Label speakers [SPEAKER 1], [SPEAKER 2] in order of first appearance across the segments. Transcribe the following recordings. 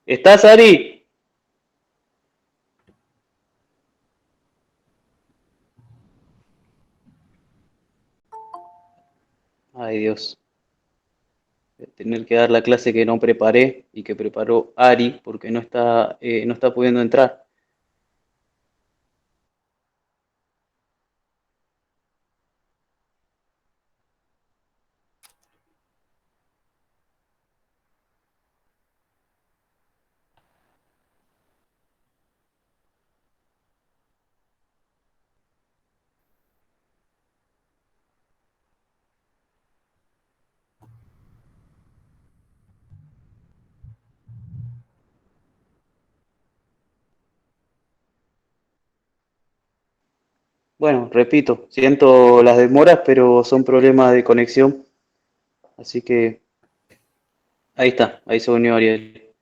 [SPEAKER 1] ¿Estás, Ari? Ay, Dios. Voy a tener que dar la clase que no preparé y que preparó Ari porque no está pudiendo entrar. Bueno, repito, siento las demoras, pero son problemas de conexión. Así que ahí está, ahí se unió Ariel.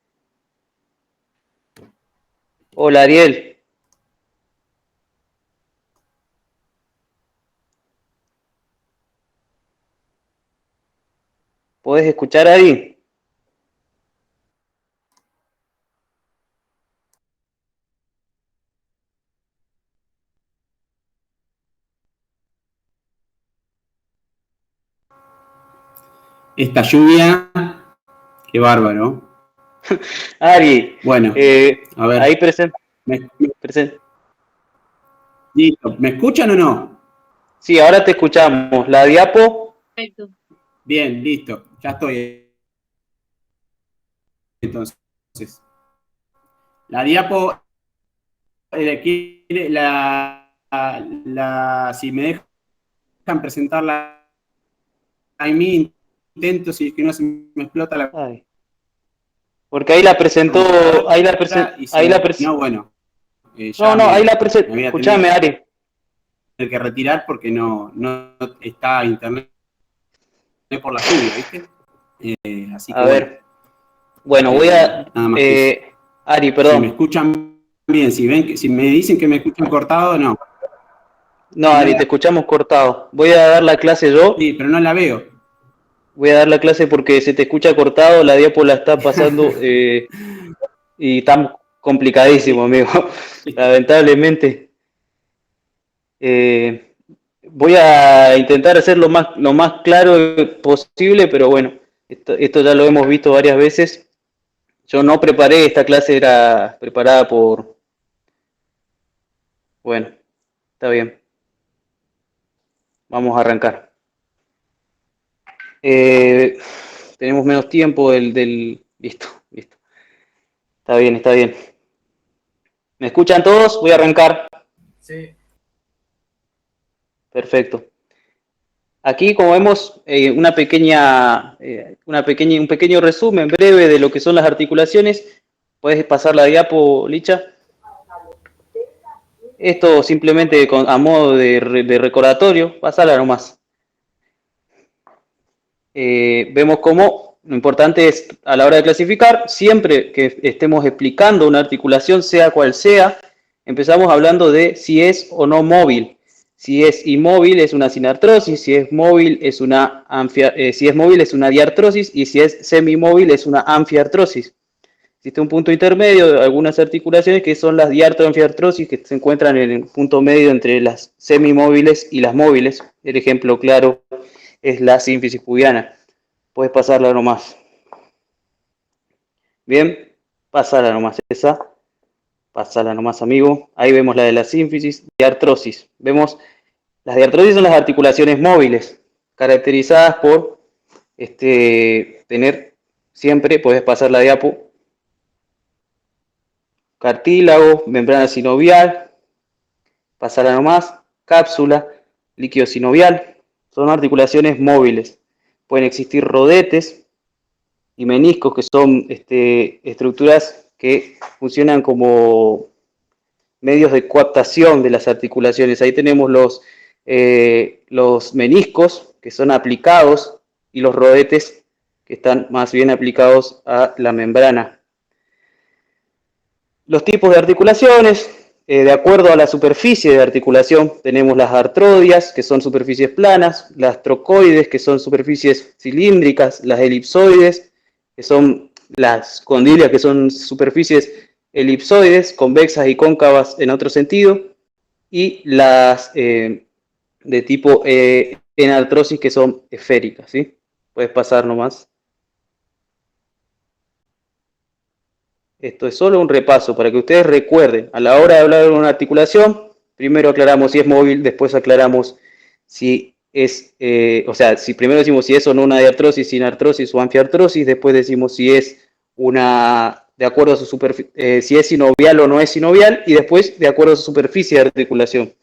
[SPEAKER 1] Hola, Ariel. ¿Podés escuchar, Ari?
[SPEAKER 2] Esta lluvia, qué bárbaro.
[SPEAKER 1] Ari,
[SPEAKER 2] Bueno, a
[SPEAKER 1] ahí
[SPEAKER 2] ver,
[SPEAKER 1] presente.
[SPEAKER 2] listo. ¿Me escuchan o no?
[SPEAKER 1] Sí, ahora te escuchamos. La diapo.
[SPEAKER 3] Perfecto.
[SPEAKER 2] Bien, listo. Ya estoy. Entonces, la diapo, si me dejan presentarla a mí, intento, si es que no se me explota la
[SPEAKER 1] Ay, porque ahí la presentó,
[SPEAKER 2] computadora, y si no, bueno,
[SPEAKER 1] No,
[SPEAKER 2] ya
[SPEAKER 1] no, ahí
[SPEAKER 2] me
[SPEAKER 1] la presentó.
[SPEAKER 2] voy a
[SPEAKER 1] Escuchame,
[SPEAKER 2] tener
[SPEAKER 1] Ari.
[SPEAKER 2] que retirar porque no está internet por la lluvia, ¿viste? Así que
[SPEAKER 1] A
[SPEAKER 2] bueno,
[SPEAKER 1] ver. Bueno,
[SPEAKER 2] nada más que eso.
[SPEAKER 1] Ari,
[SPEAKER 2] Si me
[SPEAKER 1] perdón.
[SPEAKER 2] escuchan bien, si me dicen que me escuchan cortado, no.
[SPEAKER 1] No, Ari, te escuchamos cortado. Voy a dar la clase yo.
[SPEAKER 2] Sí, pero no la veo.
[SPEAKER 1] Voy a dar la clase porque se te escucha cortado, la diapo la está pasando y está complicadísimo, amigo. Lamentablemente. Eh, Voy a intentar hacer lo más claro posible, pero bueno, esto ya lo hemos visto varias veces. Yo no preparé, esta clase era preparada por... Bueno, está bien. Vamos a arrancar. Eh, Tenemos menos tiempo Listo, listo. Está bien, está bien. ¿Me escuchan todos? Voy a arrancar.
[SPEAKER 4] Sí.
[SPEAKER 1] Perfecto. Aquí, como vemos, un pequeño resumen breve de lo que son las articulaciones. Puedes pasar la diapo, Licha. Esto simplemente a modo de recordatorio, pasarla nomás. Vemos cómo lo importante es, a la hora de clasificar, siempre que estemos explicando una articulación, sea cual sea, empezamos hablando de si es o no móvil. Si es inmóvil es una sinartrosis, si es móvil es una diartrosis y si es semimóvil es una anfiartrosis. Existe un punto intermedio de algunas articulaciones que son las diartroanfiartrosis, que se encuentran en el punto medio entre las semimóviles y las móviles. El ejemplo claro es la sínfisis pubiana. Puedes pasarla nomás. Bien, pasala nomás esa. Pasala nomás, amigo. Ahí vemos la de la sínfisis, diartrosis. Vemos, las diartrosis son las articulaciones móviles, caracterizadas por tener siempre, puedes pasar la diapo, cartílago, membrana sinovial, pasarla nomás, cápsula, líquido sinovial. Son articulaciones móviles. Pueden existir rodetes y meniscos, que son estructuras que funcionan como medios de coaptación de las articulaciones. Ahí tenemos los meniscos, que son aplicados, y los rodetes, que están más bien aplicados a la membrana. Los tipos de articulaciones, de acuerdo a la superficie de articulación, tenemos las artrodias, que son superficies planas, las trocoides, que son superficies cilíndricas, las elipsoides, que son las condylias, que son superficies elipsoides, convexas y cóncavas en otro sentido, y las de tipo enartrosis, que son esféricas, ¿sí? Puedes pasar nomás. Esto es solo un repaso para que ustedes recuerden, a la hora de hablar de una articulación, primero aclaramos si es móvil, después aclaramos si es, o sea, si primero decimos si es o no una diartrosis, sinartrosis o anfiartrosis, después decimos si es una, de acuerdo a su superficie, si es sinovial o no es sinovial, y después de acuerdo a su superficie de articulación.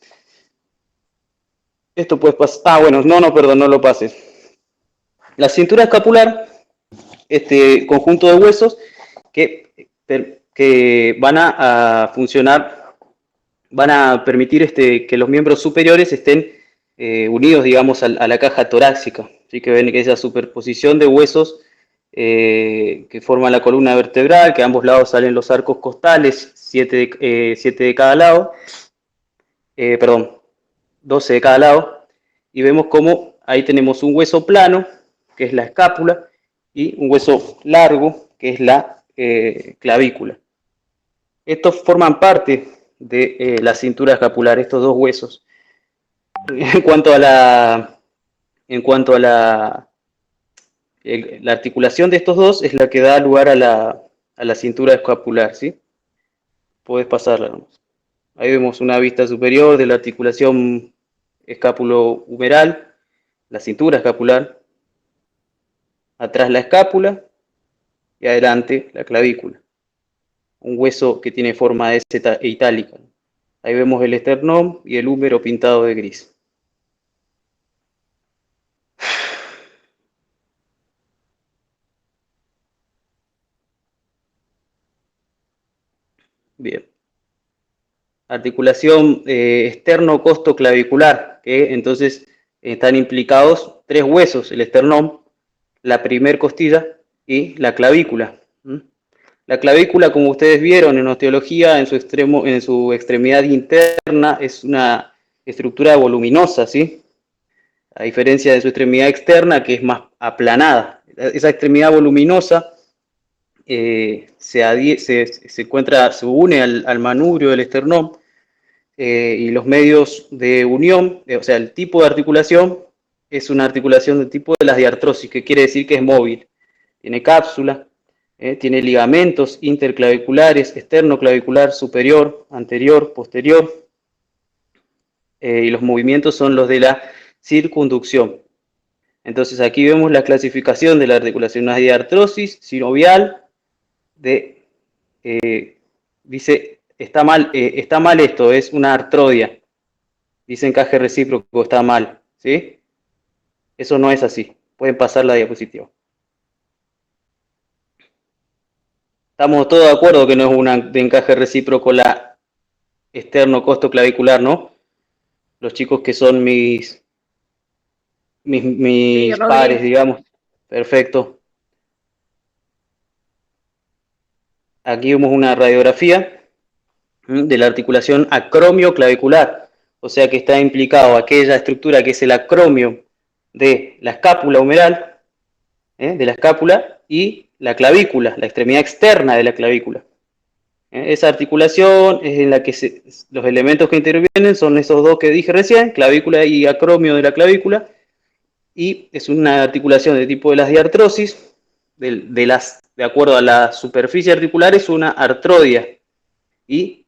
[SPEAKER 1] Esto puedes pasar, bueno, perdón, no lo pases. La cintura escapular, este conjunto de huesos que van a funcionar, van a permitir que los miembros superiores estén unidos, digamos, a la caja torácica. Así que ven que esa superposición de huesos que forman la columna vertebral, que a ambos lados salen los arcos costales, 7 de cada lado, perdón, 12 de cada lado, y vemos cómo ahí tenemos un hueso plano, que es la escápula, y un hueso largo, que es la clavícula. Estos forman parte de la cintura escapular, estos dos huesos. En cuanto a la articulación de estos dos es la que da lugar a la cintura escapular, ¿sí? Puedes pasarla nomás. Ahí vemos una vista superior de la articulación escápulo-humeral, la cintura escapular, atrás la escápula y adelante la clavícula. Un hueso que tiene forma de Z itálica. Ahí vemos el esternón y el húmero pintado de gris. Bien. Articulación externo-costo-clavicular, que entonces están implicados tres huesos, el esternón, la primer costilla y la clavícula. La clavícula, como ustedes vieron en osteología, en su extremidad interna, es una estructura voluminosa, ¿sí? A diferencia de su extremidad externa, que es más aplanada. Esa extremidad voluminosa se une al manubrio del esternón, y los medios de unión, o sea, el tipo de articulación es una articulación del tipo de las diartrosis, que quiere decir que es móvil. Tiene cápsula, tiene ligamentos interclaviculares, externoclavicular superior, anterior, posterior, y los movimientos son los de la circunducción. Entonces aquí vemos la clasificación de la articulación, una diartrosis sinovial, dice, está mal esto, es una artrodia. Dice encaje recíproco, está mal, ¿sí? Eso no es así. Pueden pasar la diapositiva. Estamos todos de acuerdo que no es una de encaje recíproco la externo costo clavicular, ¿no? Los chicos que son mis
[SPEAKER 3] Sí,
[SPEAKER 1] pares,
[SPEAKER 3] Rodri.
[SPEAKER 1] digamos. Perfecto. Aquí vemos una radiografía de la articulación acromio-clavicular, o sea que está implicado aquella estructura que es el acromio de la escápula humeral, de la escápula, y la clavícula, la extremidad externa de la clavícula. Esa articulación es en la que los elementos que intervienen son esos dos que dije recién, clavícula y acromio de la clavícula, y es una articulación de tipo de las diartrosis, de acuerdo a la superficie articular, es una artrodia. Y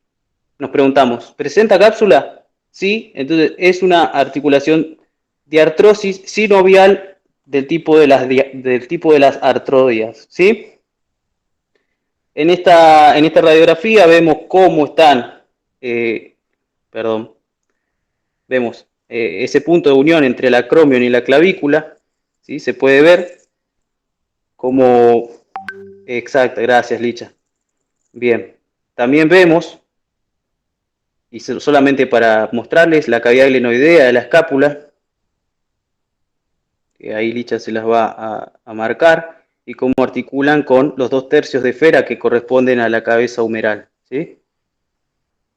[SPEAKER 1] nos preguntamos, ¿presenta cápsula? Sí, entonces es una articulación diartrosis sinovial del tipo de las artrodias, ¿sí? En esta radiografía vemos cómo están, vemos ese punto de unión entre el acromion y la clavícula, ¿sí? Se puede ver como, exacto, gracias Licha. Bien, también vemos, y solamente para mostrarles, la cavidad glenoidea de la escápula, que ahí Licha se las va a marcar, y cómo articulan con los 2/3 de esfera que corresponden a la cabeza humeral, ¿sí?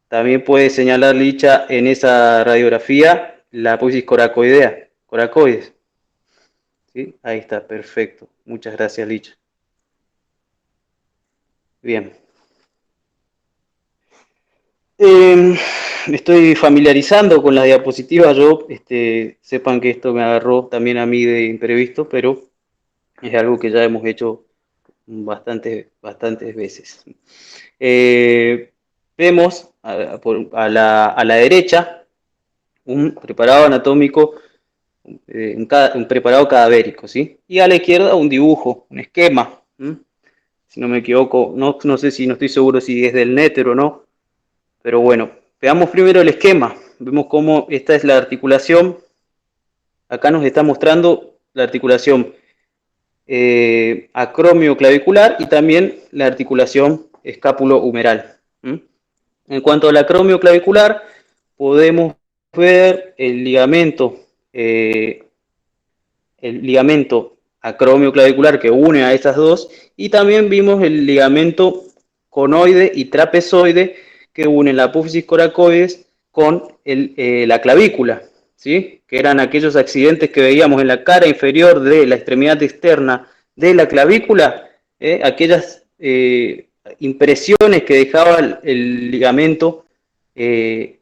[SPEAKER 1] También puede señalar Licha en esa radiografía la apófisis coracoidea, coracoides, ¿sí? Ahí está, perfecto. Muchas gracias, Licha. Bien. Me estoy familiarizando con las diapositivas. Yo, sepan que esto me agarró también a mí de imprevisto, pero es algo que ya hemos hecho bastantes veces. Vemos a la derecha un preparado anatómico, un preparado cadavérico, ¿sí? Y a la izquierda un dibujo, un esquema, ¿m? Si no me equivoco, no sé si no estoy seguro si es del Néter o no, pero bueno, veamos primero el esquema. Vemos cómo esta es la articulación. Acá nos está mostrando la articulación acromioclavicular y también la articulación escápulo-humeral. En cuanto a la acromioclavicular, podemos ver el ligamento acromioclavicular que une a estas dos, y también vimos el ligamento conoide y trapezoide que une la apófisis coracoides con la clavícula, ¿sí? Que eran aquellos accidentes que veíamos en la cara inferior de la extremidad externa de la clavícula, aquellas impresiones que dejaba el ligamento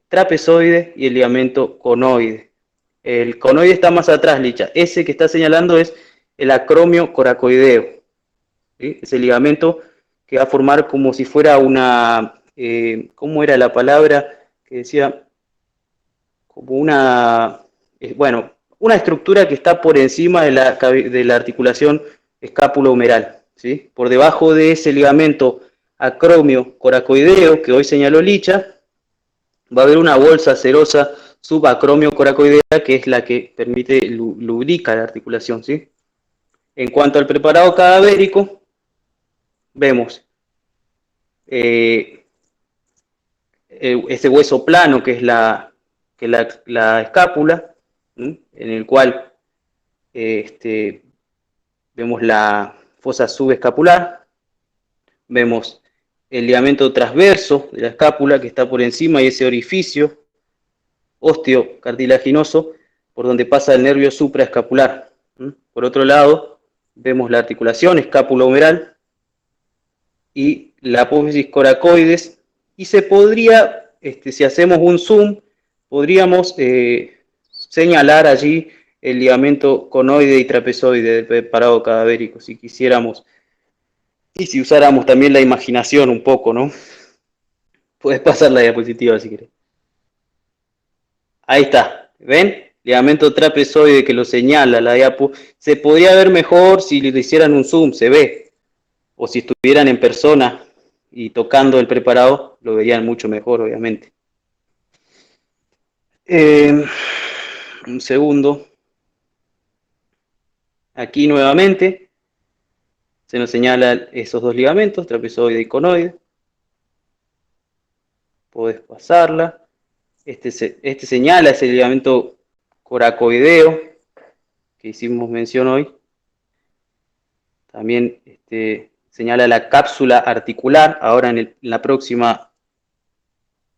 [SPEAKER 1] trapezoide y el ligamento conoide. El conoide está más atrás, Licha. Ese que está señalando es el acromio coracoideo, ¿sí? Ese ligamento que va a formar como si fuera una, ¿cómo era la palabra que decía? Como una, bueno, una estructura que está por encima de la articulación escápulo-humeral, ¿sí? Por debajo de ese ligamento acromio coracoideo que hoy señaló Licha, va a haber una bolsa serosa subacromio coracoidea que es la que permite lubrica la articulación, ¿sí? En cuanto al preparado cadavérico, vemos ese hueso plano que es la escápula, ¿sí? En el cual vemos la fosa subescapular, vemos el ligamento transverso de la escápula que está por encima y ese orificio osteocartilaginoso por donde pasa el nervio supraescapular. Por otro lado, vemos la articulación escápulo-humeral y la apófisis coracoides, y se podría, si hacemos un zoom, podríamos señalar allí el ligamento conoide y trapezoide del preparado cadavérico, si quisiéramos, y si usáramos también la imaginación un poco, ¿no? Puedes pasar la diapositiva si querés. Ahí está, ¿ven? Ligamento trapezoide que lo señala la diapo. Se podría ver mejor si le hicieran un zoom, se ve. O si estuvieran en persona y tocando el preparado, lo verían mucho mejor, obviamente. Un segundo. Aquí nuevamente se nos señalan esos dos ligamentos, trapezoide y conoide. Podés pasarla. Este señala ese ligamento coracoideo que hicimos mención hoy. También señala la cápsula articular. Ahora en la próxima,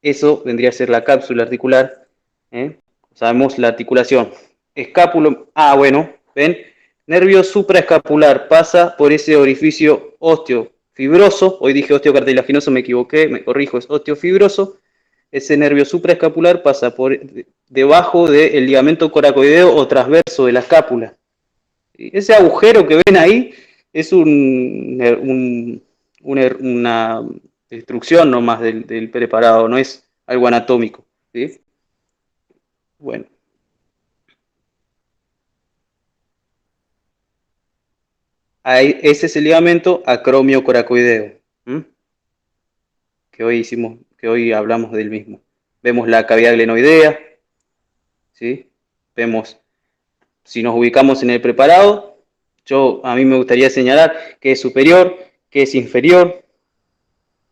[SPEAKER 1] eso vendría a ser la cápsula articular. Sabemos la articulación. Escápulo, bueno, ven, nervio supraescapular pasa por ese orificio osteofibroso. Hoy dije osteocartilaginoso, me equivoqué, me corrijo, es osteofibroso. Ese nervio supraescapular pasa por debajo del ligamento coracoideo o transverso de la escápula. Ese agujero que ven ahí es una destrucción nomás del preparado, no es algo anatómico, ¿sí? Bueno. Ahí, ese es el ligamento acromio coracoideo, que hoy hablamos del mismo. Vemos la cavidad glenoidea, ¿sí? Vemos, si nos ubicamos en el preparado, a mí me gustaría señalar qué es superior, qué es inferior,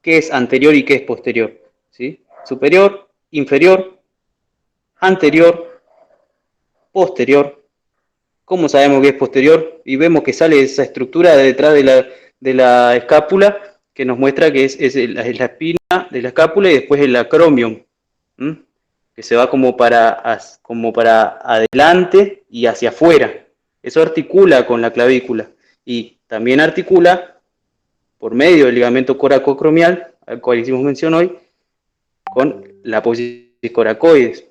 [SPEAKER 1] qué es anterior y qué es posterior, ¿sí? Superior, inferior, anterior, posterior. ¿Cómo sabemos que es posterior? Y vemos que sale esa estructura de detrás de la escápula que nos muestra que es la espina de la escápula y después el acromion, que se va como para adelante y hacia afuera. Eso articula con la clavícula y también articula por medio del ligamento coracoacromial, al cual hicimos mención hoy, con la apófisis coracoides,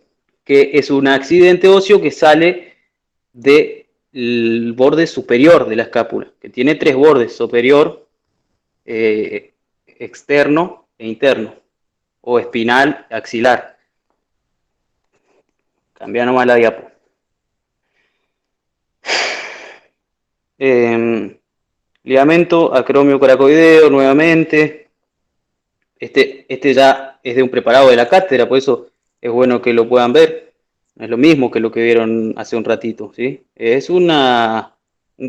[SPEAKER 1] que es un accidente óseo que sale del borde superior de la escápula, que tiene 3 bordes: superior, externo e interno, o espinal, axilar. Cambia nomás la diapo. Ligamento acromio coracoideo nuevamente. Este ya es de un preparado de la cátedra, por eso es bueno que lo puedan ver. No es lo mismo que lo que vieron hace un ratito, ¿sí? Es un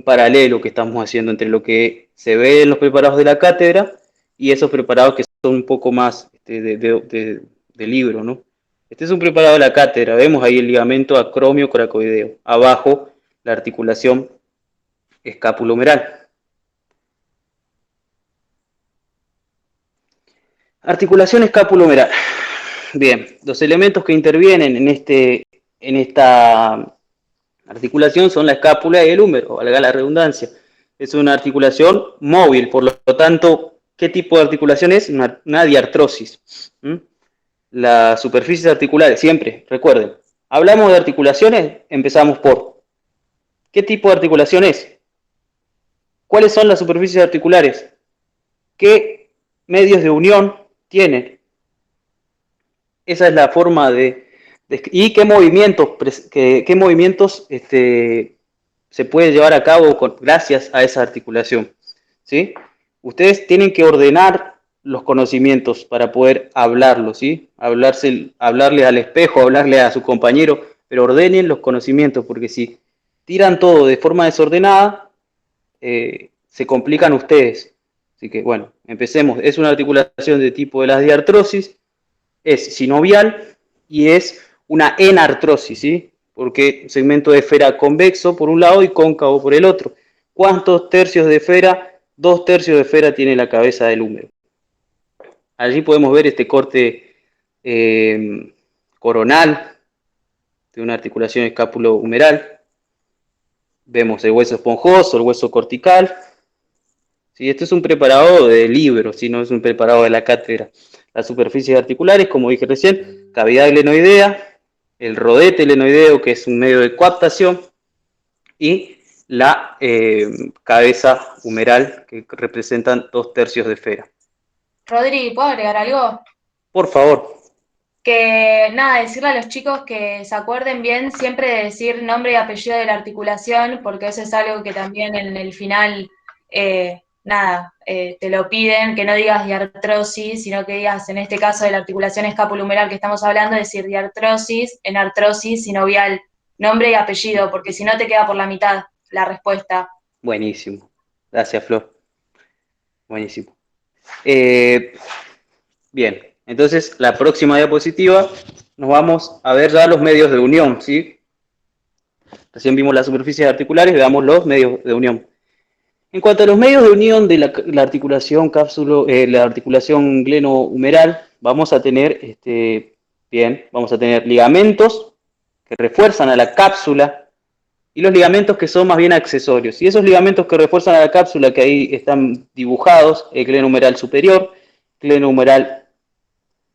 [SPEAKER 1] paralelo que estamos haciendo entre lo que se ve en los preparados de la cátedra y esos preparados que son un poco más de libro, ¿no? Este es un preparado de la cátedra, vemos ahí el ligamento acromio coracoideo, abajo la articulación escapulohumeral. Articulación escapulohumeral. Bien, los elementos que intervienen en esta articulación son la escápula y el húmero, valga la redundancia. Es una articulación móvil, por lo tanto, ¿qué tipo de articulación es? Una diartrosis. Las superficies articulares, siempre, recuerden, hablamos de articulaciones, empezamos por ¿qué tipo de articulación es? ¿Cuáles son las superficies articulares? ¿Qué medios de unión tienen? Esa es la forma y qué movimientos se puede llevar a cabo gracias a esa articulación, ¿sí? Ustedes tienen que ordenar los conocimientos para poder hablarlos, ¿sí? Hablarle al espejo, hablarle a su compañero, pero ordenen los conocimientos, porque si tiran todo de forma desordenada, se complican ustedes. Así que, bueno, empecemos. Es una articulación de tipo de las diartrosis, es sinovial y es una enartrosis, ¿sí? Porque segmento de esfera convexo por un lado y cóncavo por el otro. ¿Cuántos tercios de esfera? 2 tercios de esfera tiene la cabeza del húmero. Allí podemos ver este corte coronal de una articulación escápulo-humeral. Vemos el hueso esponjoso, el hueso cortical. ¿Sí? Este es un preparado de libro, ¿sí? No es un preparado de la cátedra. Las superficies articulares, como dije recién, cavidad glenoidea, el rodete glenoideo, que es un medio de coaptación, y la cabeza humeral, que representan 2 tercios de esfera.
[SPEAKER 3] Rodri, ¿puedo agregar algo?
[SPEAKER 1] Por favor.
[SPEAKER 3] Que nada, decirle a los chicos que se acuerden bien siempre de decir nombre y apellido de la articulación, porque eso es algo que también en el final, te lo piden, que no digas diartrosis, sino que digas, en este caso de la articulación escapulohumeral que estamos hablando, decir diartrosis, enartrosis, sinovial, nombre y apellido, porque si no te queda por la mitad la respuesta.
[SPEAKER 1] Buenísimo. Gracias, Flor. Buenísimo. Bien, entonces la próxima diapositiva nos vamos a ver ya los medios de unión, ¿sí? Recién vimos las superficies articulares, veamos los medios de unión. En cuanto a los medios de unión de la articulación la articulación glenohumeral, vamos a tener, vamos a tener ligamentos que refuerzan a la cápsula y los ligamentos que son más bien accesorios. Y esos ligamentos que refuerzan a la cápsula, que ahí están dibujados, el glenohumeral superior, glenohumeral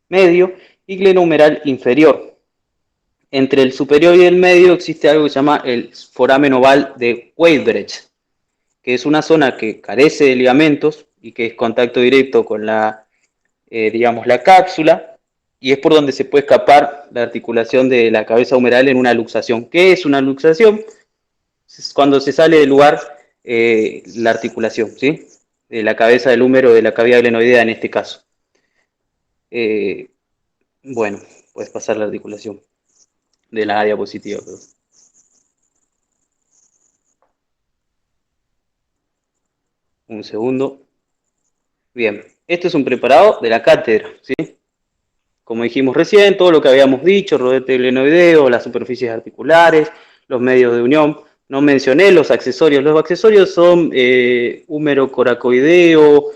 [SPEAKER 1] medio y glenohumeral inferior. Entre el superior y el medio existe algo que se llama el foramen oval de Weisbrech, que es una zona que carece de ligamentos y que es contacto directo con la cápsula, y es por donde se puede escapar la articulación de la cabeza humeral en una luxación. ¿Qué es una luxación? Es cuando se sale del lugar la articulación, ¿sí? De la cabeza del húmero, de la cavidad glenoidea en este caso. Bueno, puedes pasar la articulación de la diapositiva. Perdón. Un segundo. Bien, este es un preparado de la cátedra, ¿sí? Como dijimos recién, todo lo que habíamos dicho, rodete glenoideo, las superficies articulares, los medios de unión. No mencioné los accesorios. Los accesorios son húmero coracoideo,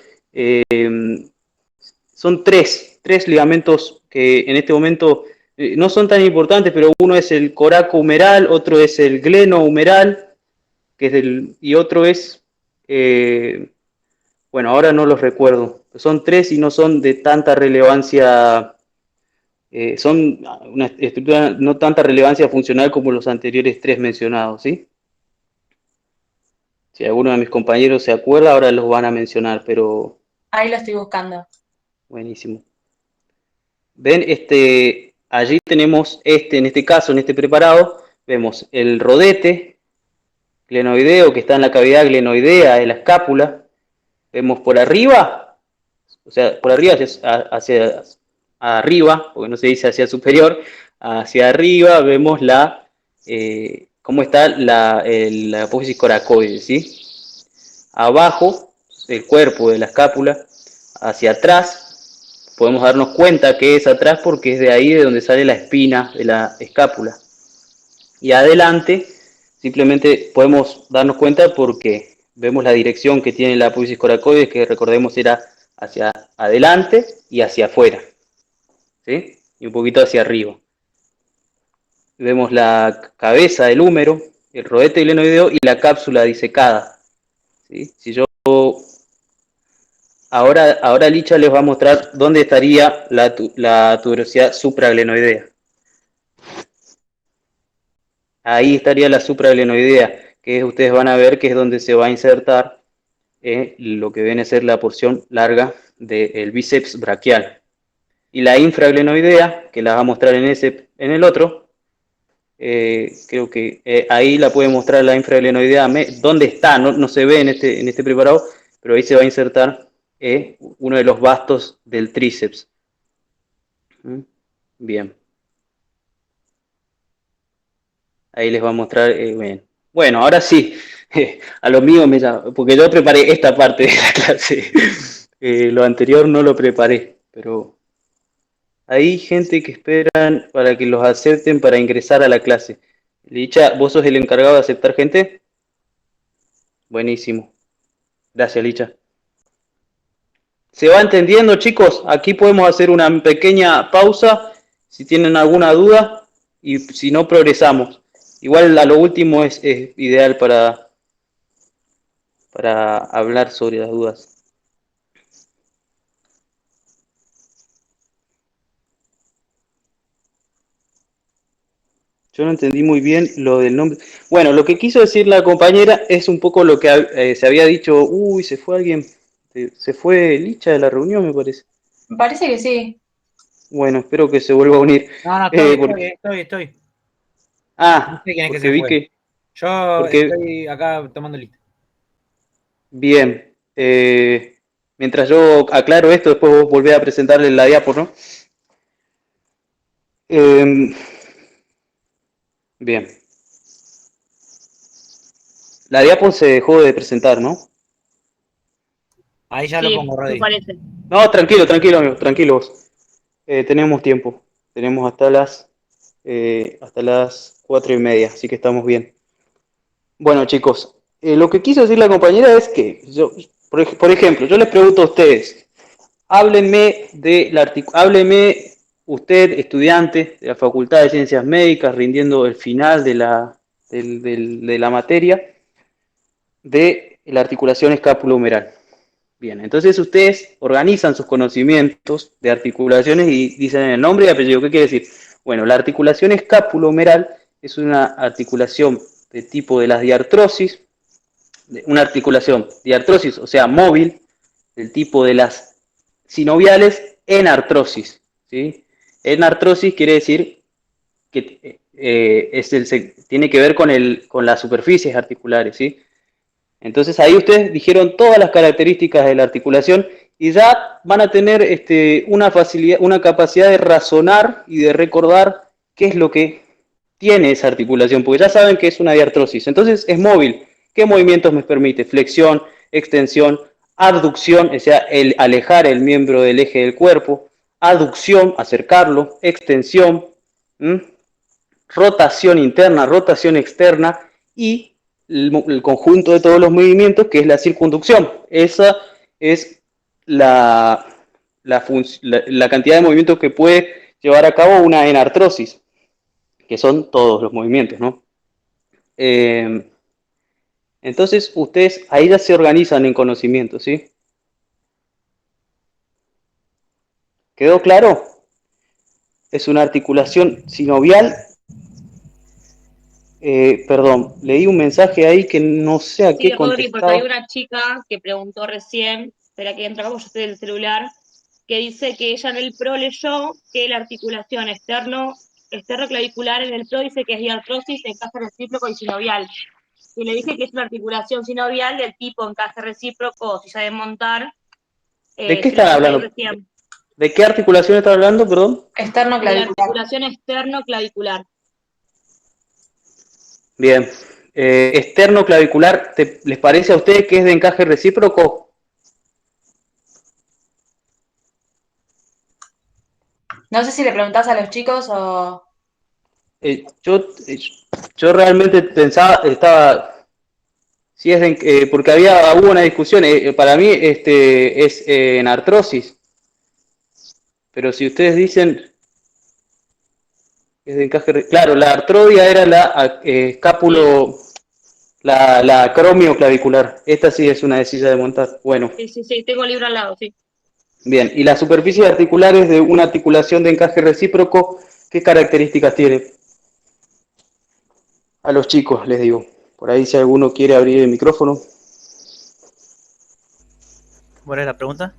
[SPEAKER 1] son tres ligamentos que en este momento no son tan importantes, pero uno es el coracohumeral, otro es el glenohumeral, y otro es Bueno, ahora no los recuerdo. Son 3 y no son de tanta relevancia, son una estructura no tanta relevancia funcional como los anteriores 3 mencionados, ¿sí? Si alguno de mis compañeros se acuerda, ahora los van a mencionar, pero
[SPEAKER 3] Ahí lo estoy buscando.
[SPEAKER 1] buenísimo. Ven, allí tenemos en este caso, en este preparado, vemos el rodete glenoideo que está en la cavidad glenoidea de la escápula. Vemos por arriba, o sea, por arriba hacia arriba, porque no se dice hacia superior, hacia arriba vemos cómo está la apófisis coracoide, ¿sí? Abajo, el cuerpo de la escápula, hacia atrás, podemos darnos cuenta que es atrás porque es de ahí de donde sale la espina de la escápula. Y adelante, simplemente podemos darnos cuenta porque vemos la dirección que tiene la apófisis coracoides, que recordemos era hacia adelante y hacia afuera, ¿sí? Y un poquito hacia arriba. Vemos la cabeza del húmero, el rodete glenoideo y la cápsula disecada, ¿sí? Si yo ahora Licha les va a mostrar dónde estaría la tuberosidad supraglenoidea. Ahí estaría la supraglenoidea, que ustedes van a ver que es donde se va a insertar lo que viene a ser la porción larga del bíceps braquial. Y la infraglenoidea, que la va a mostrar en el otro, creo que ahí la puede mostrar la infraglenoidea, dónde está, no se ve en este preparado, pero ahí se va a insertar uno de los bastos del tríceps. Bien. Ahí les va a mostrar, bien. Bueno, ahora sí, a lo mío me llama, porque yo preparé esta parte de la clase. Lo anterior no lo preparé, pero hay gente que esperan para que los acepten para ingresar a la clase. Licha, ¿vos sos el encargado de aceptar gente? Buenísimo. Gracias, Licha. ¿Se va entendiendo, chicos? Aquí podemos hacer una pequeña pausa si tienen alguna duda y si no, progresamos. Igual a lo último es ideal para hablar sobre las dudas. Yo no entendí muy bien lo del nombre. Bueno, lo que quiso decir la compañera es un poco lo que se había dicho. Uy, se fue alguien. Se fue Licha de la reunión, me parece.
[SPEAKER 3] Me parece que sí.
[SPEAKER 1] Bueno, espero que se vuelva a unir.
[SPEAKER 4] No, estoy. No sé quién es que
[SPEAKER 1] Porque
[SPEAKER 4] se
[SPEAKER 1] vi
[SPEAKER 4] fue.
[SPEAKER 1] que...
[SPEAKER 4] Yo
[SPEAKER 1] Porque,
[SPEAKER 4] estoy acá tomando lista.
[SPEAKER 1] bien. Mientras yo aclaro esto, después vos volvés a presentarle la diapo, ¿no? Bien. La diapo se dejó de presentar, ¿no?
[SPEAKER 4] Ahí ya lo pongo,
[SPEAKER 5] me
[SPEAKER 4] Rodri.
[SPEAKER 5] parece.
[SPEAKER 1] No, tranquilo, amigo, tranquilo vos. Tenemos tiempo. Tenemos hasta las 4:30, así que estamos bien. Bueno, chicos, lo que quiso decir la compañera es que, por ejemplo, yo les pregunto a ustedes, háblenme háblenme usted, estudiante de la Facultad de Ciencias Médicas, rindiendo el final de la materia, de la articulación escapulohumeral. Bien, entonces ustedes organizan sus conocimientos de articulaciones y dicen el nombre y apellido. ¿Qué quiere decir? Bueno, la articulación escapulohumeral es una articulación de tipo de las diartrosis, una articulación diartrosis, o sea, móvil, del tipo de las sinoviales en artrosis, ¿sí? En artrosis quiere decir que tiene que ver con las superficies articulares, ¿sí? Entonces ahí ustedes dijeron todas las características de la articulación y ya van a tener una facilidad, una capacidad de razonar y de recordar qué es lo que tiene esa articulación, porque ya saben que es una diartrosis. Entonces es móvil. ¿Qué movimientos me permite? Flexión, extensión, abducción, o sea, alejar el miembro del eje del cuerpo, aducción, acercarlo, extensión, rotación interna, rotación externa y el conjunto de todos los movimientos, que es la circunducción. Esa es la cantidad de movimientos que puede llevar a cabo una enartrosis, que son todos los movimientos, ¿no? Entonces, ustedes ahí ya se organizan en conocimiento, ¿sí? ¿Quedó claro? Es una articulación sinovial. Perdón, leí un mensaje ahí que no sé a
[SPEAKER 5] Sí,
[SPEAKER 1] qué
[SPEAKER 5] Rodri, porque hay
[SPEAKER 1] contestaba.
[SPEAKER 5] una chica que preguntó recién, espera que entra, yo estoy del celular, que dice que ella en el PRO leyó que la articulación externo-clavicular en el PRO dice que es diartrosis, encaje recíproco y sinovial. Y le dije que es una articulación sinovial del tipo encaje recíproco, silla de montar,
[SPEAKER 1] ¿De qué
[SPEAKER 5] se lo
[SPEAKER 1] están
[SPEAKER 5] expliqué
[SPEAKER 1] hablando?
[SPEAKER 5] recién.
[SPEAKER 1] ¿De qué articulación están hablando, perdón?
[SPEAKER 3] Externo
[SPEAKER 5] De la
[SPEAKER 3] clavicular.
[SPEAKER 5] articulación externo-clavicular.
[SPEAKER 1] Bien. Externo clavicular, ¿les parece a ustedes que es de encaje recíproco?
[SPEAKER 3] No sé si le preguntás a los chicos o...
[SPEAKER 1] Yo realmente estaba, si es porque hubo una discusión, para mí es en artrosis, pero si ustedes dicen es de encaje, claro, la artrodia era la escápulo, la acromio clavicular, esta sí es una de silla de montar, bueno.
[SPEAKER 5] Sí, tengo el libro al lado, sí.
[SPEAKER 1] Bien, y las superficies articulares de una articulación de encaje recíproco, ¿qué características tienen? A los chicos les digo, por ahí si alguno quiere abrir el micrófono.
[SPEAKER 4] ¿Cuál es la pregunta?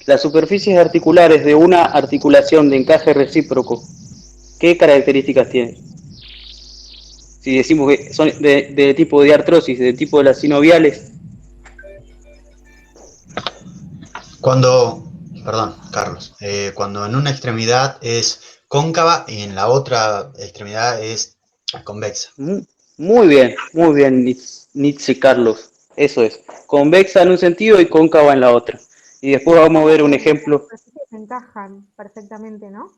[SPEAKER 1] Las superficies articulares de una articulación de encaje recíproco, ¿qué características tienen? Si decimos que son de tipo de artrosis, de tipo de las sinoviales.
[SPEAKER 6] Perdón, Carlos, cuando en una extremidad es cóncava y en la otra extremidad es convexa.
[SPEAKER 1] Muy bien, Nietzsche Carlos. Eso es. Convexa en un sentido y cóncava en la otra. Y después vamos a ver un ejemplo.
[SPEAKER 7] Se encajan perfectamente, ¿no?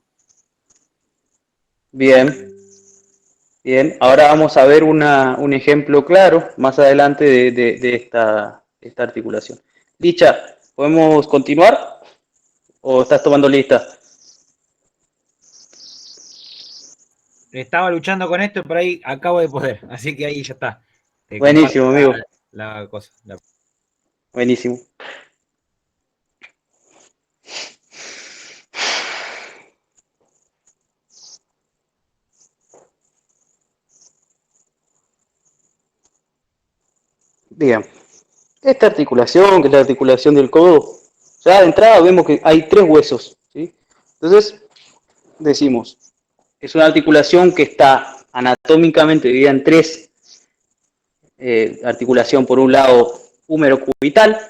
[SPEAKER 1] Bien. Bien, ahora vamos a ver un ejemplo claro más adelante de esta articulación. Licha, ¿podemos continuar? ¿O estás tomando lista?
[SPEAKER 4] Estaba luchando con esto y por ahí acabo de poder. Así que ahí ya está. Te
[SPEAKER 1] Buenísimo,
[SPEAKER 4] comparto
[SPEAKER 1] amigo.
[SPEAKER 4] la cosa.
[SPEAKER 1] Buenísimo. Bien. Esta articulación, que es la articulación del codo, ya de entrada vemos que hay 3 huesos, ¿sí? Entonces, decimos, es una articulación que está anatómicamente dividida en 3 articulación, por un lado, húmero cubital,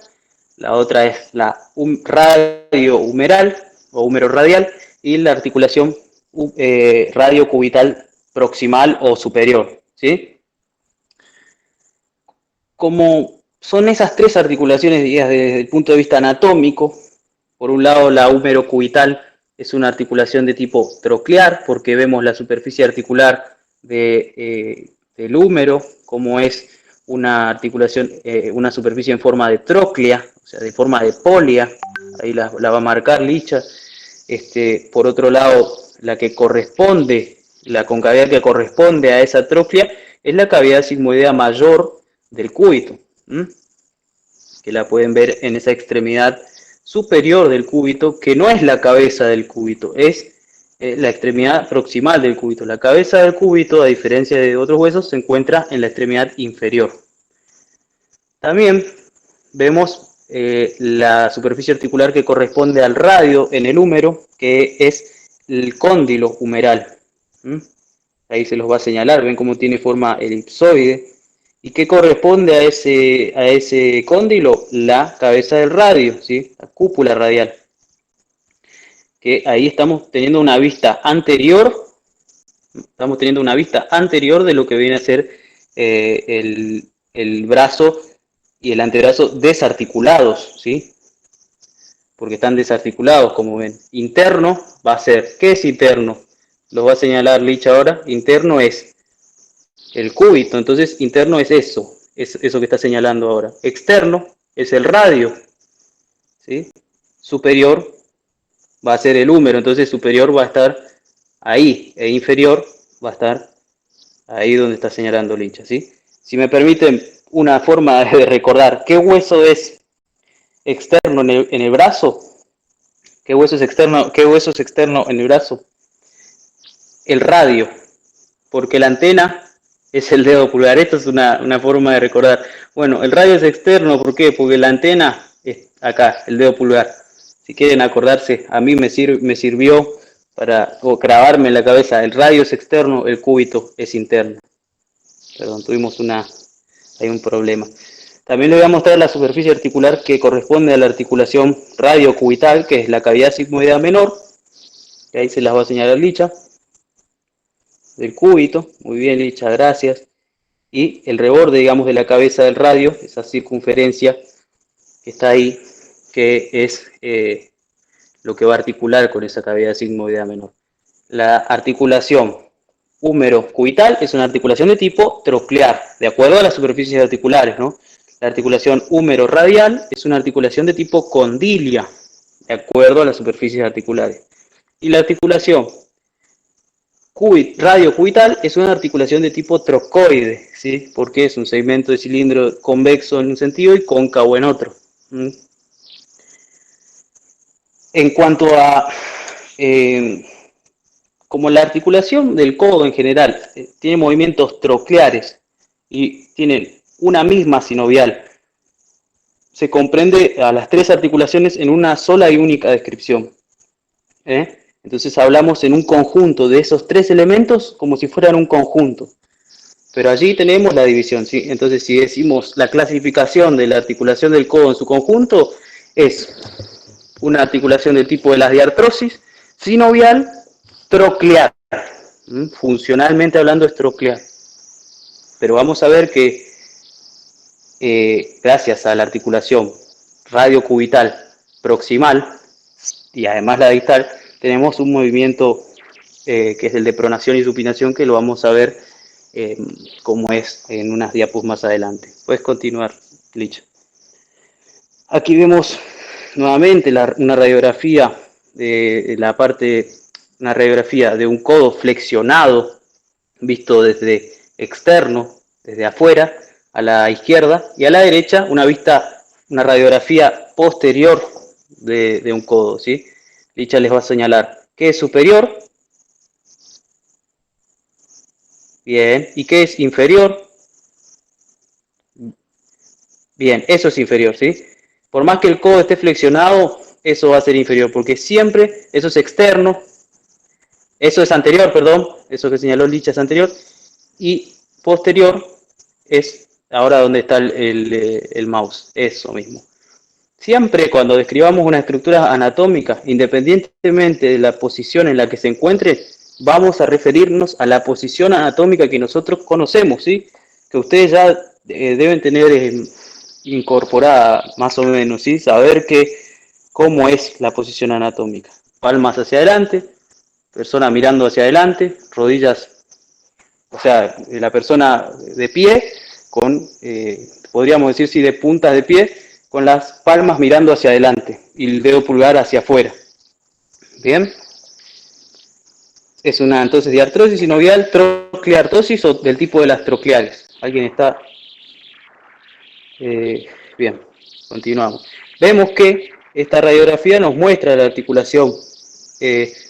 [SPEAKER 1] la otra es la radio humeral o húmero radial y la articulación radio cubital proximal o superior, ¿sí? Como son esas 3 articulaciones, digamos, desde el punto de vista anatómico, por un lado la húmero cubital es una articulación de tipo troclear, porque vemos la superficie articular del húmero, como es una articulación, una superficie en forma de tróclea, o sea, de forma de polia, ahí la va a marcar Licha. Por otro lado, la que corresponde, la concavidad que corresponde a esa tróclea es la cavidad sigmoidea mayor del cúbito, que la pueden ver en esa extremidad superior del cúbito, que no es la cabeza del cúbito, es la extremidad proximal del cúbito. La cabeza del cúbito, a diferencia de otros huesos, se encuentra en la extremidad inferior. También vemos la superficie articular que corresponde al radio en el húmero, que es el cóndilo humeral. Ahí se los va a señalar, ven cómo tiene forma elipsoide. ¿Y qué corresponde a ese cóndilo? La cabeza del radio, ¿sí? La cúpula radial. Que ahí estamos teniendo una vista anterior, de lo que viene a ser el brazo y el antebrazo desarticulados, ¿sí? Porque están desarticulados, como ven. Interno va a ser, ¿qué es interno? Lo va a señalar Licha ahora. Interno es el cúbito, entonces interno es eso que está señalando ahora. Externo es el radio, ¿sí? Superior va a ser el húmero, entonces superior va a estar ahí, e inferior va a estar ahí donde está señalando Licha, ¿sí? Si me permiten una forma de recordar, ¿qué hueso es externo en el brazo? ¿Qué hueso es externo en el brazo? El radio, porque la antena es el dedo pulgar. Esto es una forma de recordar. Bueno, el radio es externo, ¿por qué? Porque la antena es acá, el dedo pulgar. Si quieren acordarse, a mí me sirvió para grabarme en la cabeza. El radio es externo, el cúbito es interno. Perdón, tuvimos hay un problema. También le voy a mostrar la superficie articular que corresponde a la articulación radiocubital, que es la cavidad sigmoidea menor. Y ahí se las va a señalar Licha. Del cúbito, muy bien Licha, gracias. Y el reborde, digamos, de la cabeza del radio, esa circunferencia que está ahí, que es lo que va a articular con esa cavidad sigmoidea menor. La articulación húmero-cubital es una articulación de tipo troclear, de acuerdo a las superficies articulares, ¿no? La articulación húmero-radial es una articulación de tipo condilia, de acuerdo a las superficies articulares. Y la articulación radiocubital es una articulación de tipo trocoide, ¿sí? Porque es un segmento de cilindro convexo en un sentido y cóncavo en otro. En cuanto a como la articulación del codo en general tiene movimientos trocleares y tienen una misma sinovial, se comprende a las tres articulaciones en una sola y única descripción. Entonces hablamos en un conjunto de esos tres elementos como si fueran un conjunto. Pero allí tenemos la división, ¿sí? Entonces si decimos la clasificación de la articulación del codo en su conjunto, es una articulación del tipo de las diartrosis, sinovial, troclear. Funcionalmente hablando es troclear. Pero vamos a ver que gracias a la articulación radiocubital proximal y además la distal, tenemos un movimiento que es el de pronación y supinación, que lo vamos a ver como es en unas diapos más adelante. Puedes continuar, Licha. Aquí vemos nuevamente una radiografía de la parte, una radiografía de un codo flexionado, visto desde externo, desde afuera, a la izquierda, y a la derecha una radiografía posterior de un codo, ¿sí? Licha les va a señalar qué es superior, bien, y qué es inferior, bien, eso es inferior, ¿sí? Por más que el codo esté flexionado, eso va a ser inferior, porque siempre eso es externo, eso es anterior, perdón, eso que señaló Licha es anterior, y posterior es ahora donde está el mouse, eso mismo. Siempre cuando describamos una estructura anatómica, independientemente de la posición en la que se encuentre, vamos a referirnos a la posición anatómica que nosotros conocemos, ¿sí? Que ustedes ya deben tener incorporada más o menos, ¿sí? Saber cómo es la posición anatómica. Palmas hacia adelante, persona mirando hacia adelante, rodillas, o sea, la persona de pie, podríamos decir sí, de puntas de pie, con las palmas mirando hacia adelante y el dedo pulgar hacia afuera. Bien. Es una entonces diartrosis sinovial, trocleartosis o del tipo de las trocleares. ¿Alguien está? Bien, continuamos. Vemos que esta radiografía nos muestra la articulación,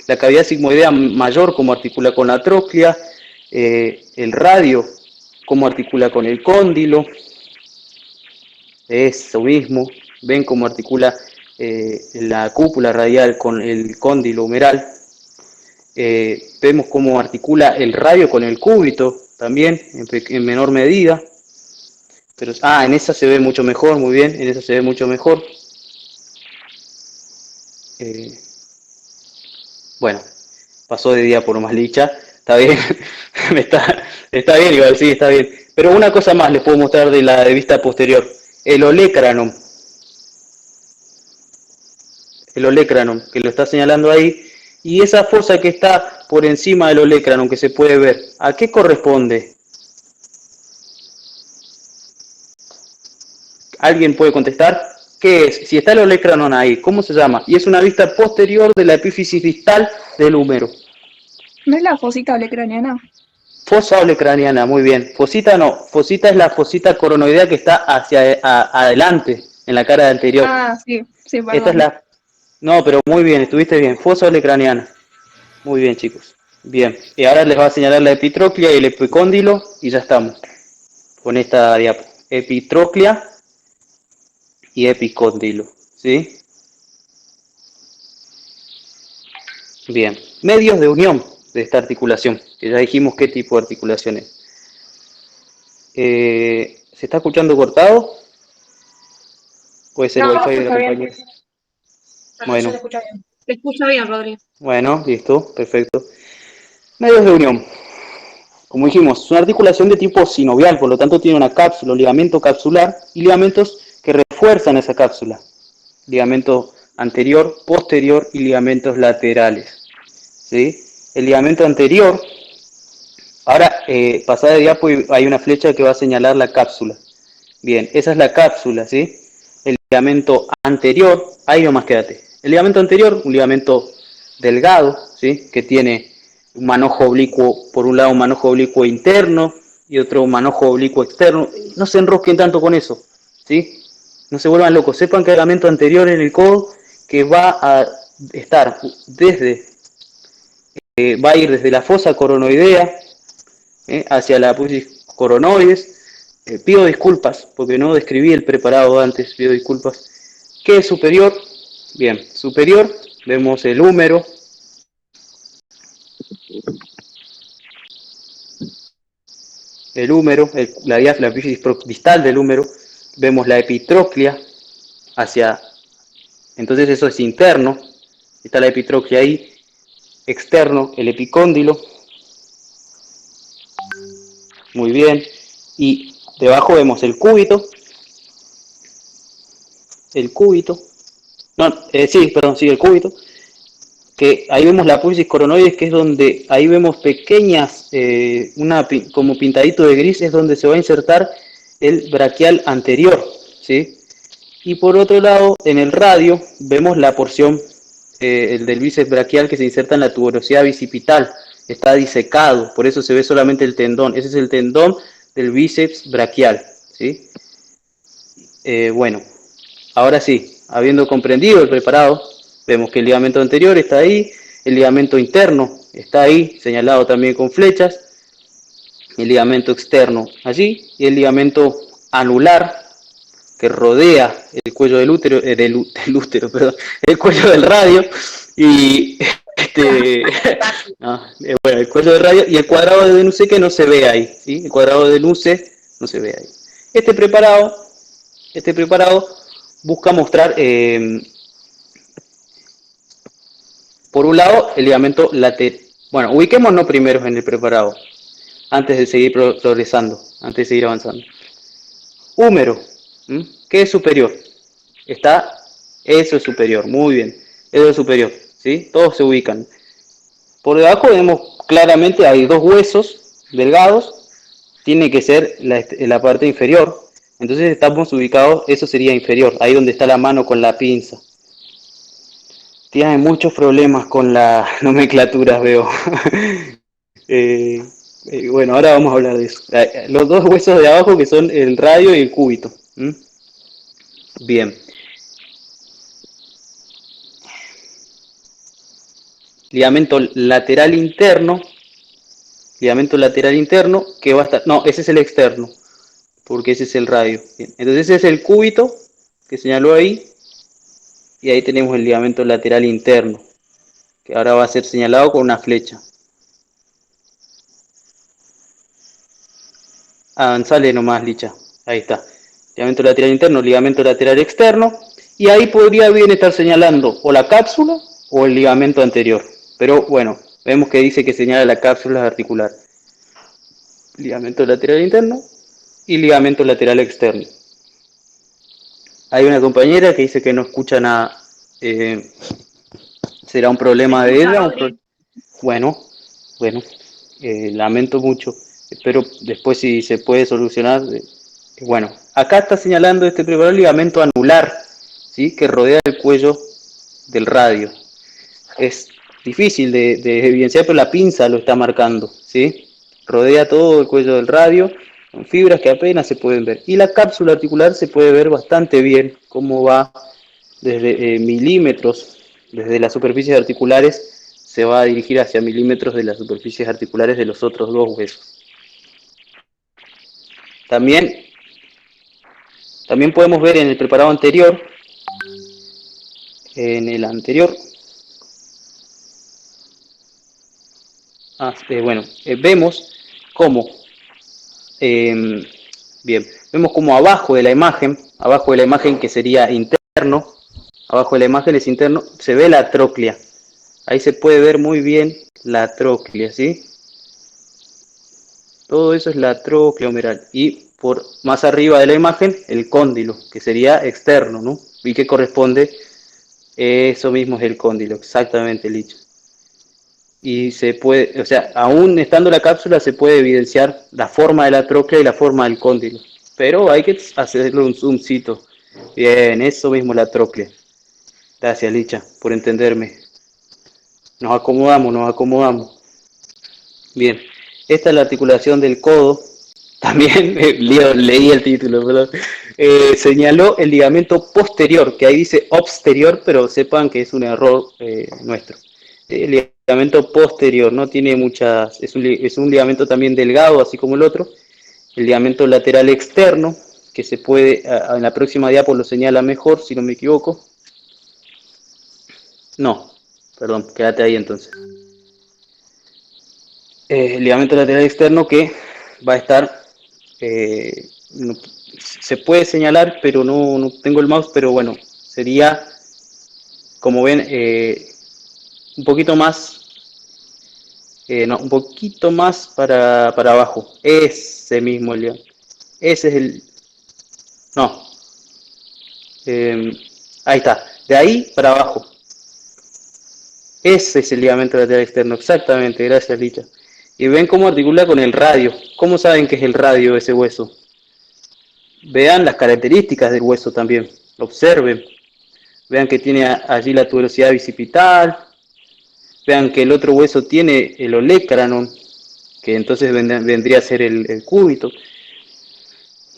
[SPEAKER 1] la cavidad sigmoidea mayor como articula con la tróclea, el radio como articula con el cóndilo, eso mismo, ven cómo articula la cúpula radial con el cóndilo humeral. Vemos cómo articula el radio con el cúbito también en menor medida, pero en esa se ve mucho mejor, muy bien, en esa se ve mucho mejor. Bueno, pasó de día por más Licha, está bien, está bien igual, sí, está bien, pero una cosa más les puedo mostrar de vista posterior, el olecranon, que lo está señalando ahí. Y esa fosa que está por encima del olecranon, que se puede ver, ¿a qué corresponde? ¿Alguien puede contestar? ¿Qué es? Si está el olecranon ahí, ¿cómo se llama? Y es una vista posterior de la epífisis distal del húmero.
[SPEAKER 8] ¿No es la fosita olecraniana?
[SPEAKER 1] Fosa olecraniana, muy bien. Fosita no, fosita es la fosita coronoidea que está hacia adelante, en la cara anterior.
[SPEAKER 8] Sí, perdón.
[SPEAKER 1] Esta es No, pero muy bien, estuviste bien. Fosa olecraniana. Muy bien, chicos. Bien. Y ahora les va a señalar la epitroclea y el epicóndilo y ya estamos con esta diapo. Epitroclea y epicóndilo. ¿Sí? Bien. Medios de unión de esta articulación, que ya dijimos qué tipo de articulación es. ¿Se está escuchando cortado? Puede ser
[SPEAKER 3] No,
[SPEAKER 1] wifi de la
[SPEAKER 3] escucha bien.
[SPEAKER 1] compañía.
[SPEAKER 3] No, yo
[SPEAKER 1] Bueno,
[SPEAKER 3] lo escucho bien.
[SPEAKER 5] Te escucha bien, Rodri.
[SPEAKER 1] bueno, listo, perfecto. Medios de unión. Como dijimos, es una articulación de tipo sinovial, por lo tanto tiene una cápsula, un ligamento capsular y ligamentos que refuerzan esa cápsula. Ligamento anterior, posterior y ligamentos laterales. ¿Sí? El ligamento anterior, ahora pasada de diapo hay una flecha que va a señalar la cápsula. Bien, esa es la cápsula, ¿sí? El ligamento anterior, ahí nomás quédate. El ligamento anterior, un ligamento delgado, ¿sí? Que tiene un manojo oblicuo, por un lado un manojo oblicuo interno y otro manojo oblicuo externo. No se enrosquen tanto con eso, ¿sí? No se vuelvan locos. Sepan que el ligamento anterior en el codo que va a estar desde, va a ir desde la fosa coronoidea hacia la apófisis coronoides. Pido disculpas porque no describí el preparado antes, pido disculpas. ¿Qué es superior? Bien, superior, vemos el húmero, la apófisis distal del húmero, vemos la epitroclea hacia, entonces eso es interno, está la epitroclea ahí, externo, el epicóndilo, muy bien, y debajo vemos el cúbito, el cúbito, que ahí vemos la apófisis coronoides, que es donde, ahí vemos pequeñas, como pintadito de gris, es donde se va a insertar el braquial anterior, ¿sí? Y por otro lado, en el radio, vemos la porción el del bíceps braquial que se inserta en la tuberosidad bicipital, está disecado, por eso se ve solamente el tendón, ese es el tendón del bíceps braquial, ¿sí? Bueno, ahora sí, habiendo comprendido el preparado, vemos que el ligamento anterior está ahí, el ligamento interno está ahí, señalado también con flechas, el ligamento externo allí, y el ligamento anular que rodea el cuello del útero, del útero, perdón, el cuello del radio, y no, bueno, el cuello del radio y el cuadrado de Denuce que no se ve ahí, ¿sí? El cuadrado de Denuce no se ve ahí. Este preparado busca mostrar, por un lado, el ligamento lateral. Bueno, ubiquémonos primero en el preparado, antes de seguir progresando, antes de seguir avanzando. Húmero, ¿qué es superior? Eso es superior, muy bien, eso es superior, ¿sí? Todos se ubican. Por debajo vemos claramente hay dos huesos delgados, tiene que ser la parte inferior, entonces estamos ubicados, eso sería inferior, ahí donde está la mano con la pinza. Tienen muchos problemas con la nomenclatura, veo. Bueno, ahora vamos a hablar de eso. Los dos huesos de abajo que son el radio y el cúbito. Bien. Ligamento lateral interno que va a estar, no, ese es el externo, porque ese es el radio. Bien. Entonces ese es el cúbito que señaló ahí, y ahí tenemos el ligamento lateral interno, que ahora va a ser señalado con una flecha. Avanzale nomás, Licha. Ahí está. Ligamento lateral interno, ligamento lateral externo. Y ahí podría bien estar señalando o la cápsula o el ligamento anterior. Pero bueno, vemos que dice que señala la cápsula articular. Ligamento lateral interno y ligamento lateral externo. Hay una compañera que dice que no escucha nada. ¿Será un problema de ella? Bueno, lamento mucho. Espero después si se puede solucionar. Bueno, acá está señalando este preparado el ligamento anular, ¿sí? Que rodea el cuello del radio. Es difícil de evidenciar, pero la pinza lo está marcando, ¿sí? Rodea todo el cuello del radio, con fibras que apenas se pueden ver. Y la cápsula articular se puede ver bastante bien, cómo va desde milímetros Desde las superficies articulares se va a dirigir hacia milímetros de las superficies articulares de los otros dos huesos. También podemos ver en el preparado anterior, vemos cómo, vemos como abajo de la imagen que sería interno, abajo de la imagen es interno, se ve la tróclea. Ahí se puede ver muy bien la tróclea, ¿sí? Todo eso es la tróclea humeral. Y por más arriba de la imagen, el cóndilo, que sería externo, ¿no? Y que corresponde, eso mismo es el cóndilo, exactamente, Licha. Y se puede, o sea, aún estando la cápsula, se puede evidenciar la forma de la tróclea y la forma del cóndilo. Pero hay que hacerle un zoomcito. Bien, eso mismo, la tróclea. Gracias, Licha, por entenderme. Nos acomodamos. Bien, esta es la articulación del codo. También leí el título, perdón. Señaló el ligamento posterior, que ahí dice posterior, pero sepan que es un error nuestro. El ligamento posterior no tiene muchas, es un ligamento también delgado, así como el otro. El ligamento lateral externo, que se puede, en la próxima diapo lo señala mejor, si no me equivoco. No, perdón, quédate ahí entonces. El ligamento lateral externo que va a estar, se puede señalar, pero no tengo el mouse, pero bueno, sería, como ven, un poquito más, un poquito más para abajo. Ese mismo ligamento. Ese es el, no, ahí está, de ahí para abajo. Ese es el ligamento lateral externo, exactamente, gracias, Licha. Y ven cómo articula con el radio. ¿Cómo saben que es el radio ese hueso? Vean las características del hueso también. Observen. Vean que tiene allí la tuberosidad bicipital. Vean que el otro hueso tiene el olecranon, que entonces vendría a ser el cúbito.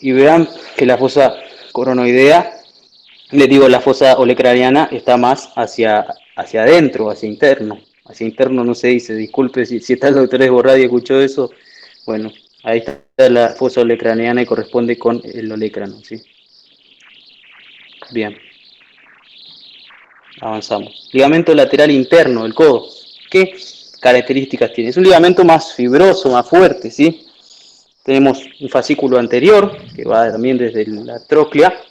[SPEAKER 1] Y vean que la fosa coronoidea, les digo, la fosa olecraniana está más hacia adentro, hacia interno. Hacia interno no se dice, disculpe si está el doctor Esborradi y escuchó eso. Bueno, ahí está la fosa olecraniana y corresponde con el olecrano, ¿sí? Bien. Avanzamos. Ligamento lateral interno del codo. ¿Qué características tiene? Es un ligamento más fibroso, más fuerte, ¿sí? Tenemos un fascículo anterior, que va también desde la tróclea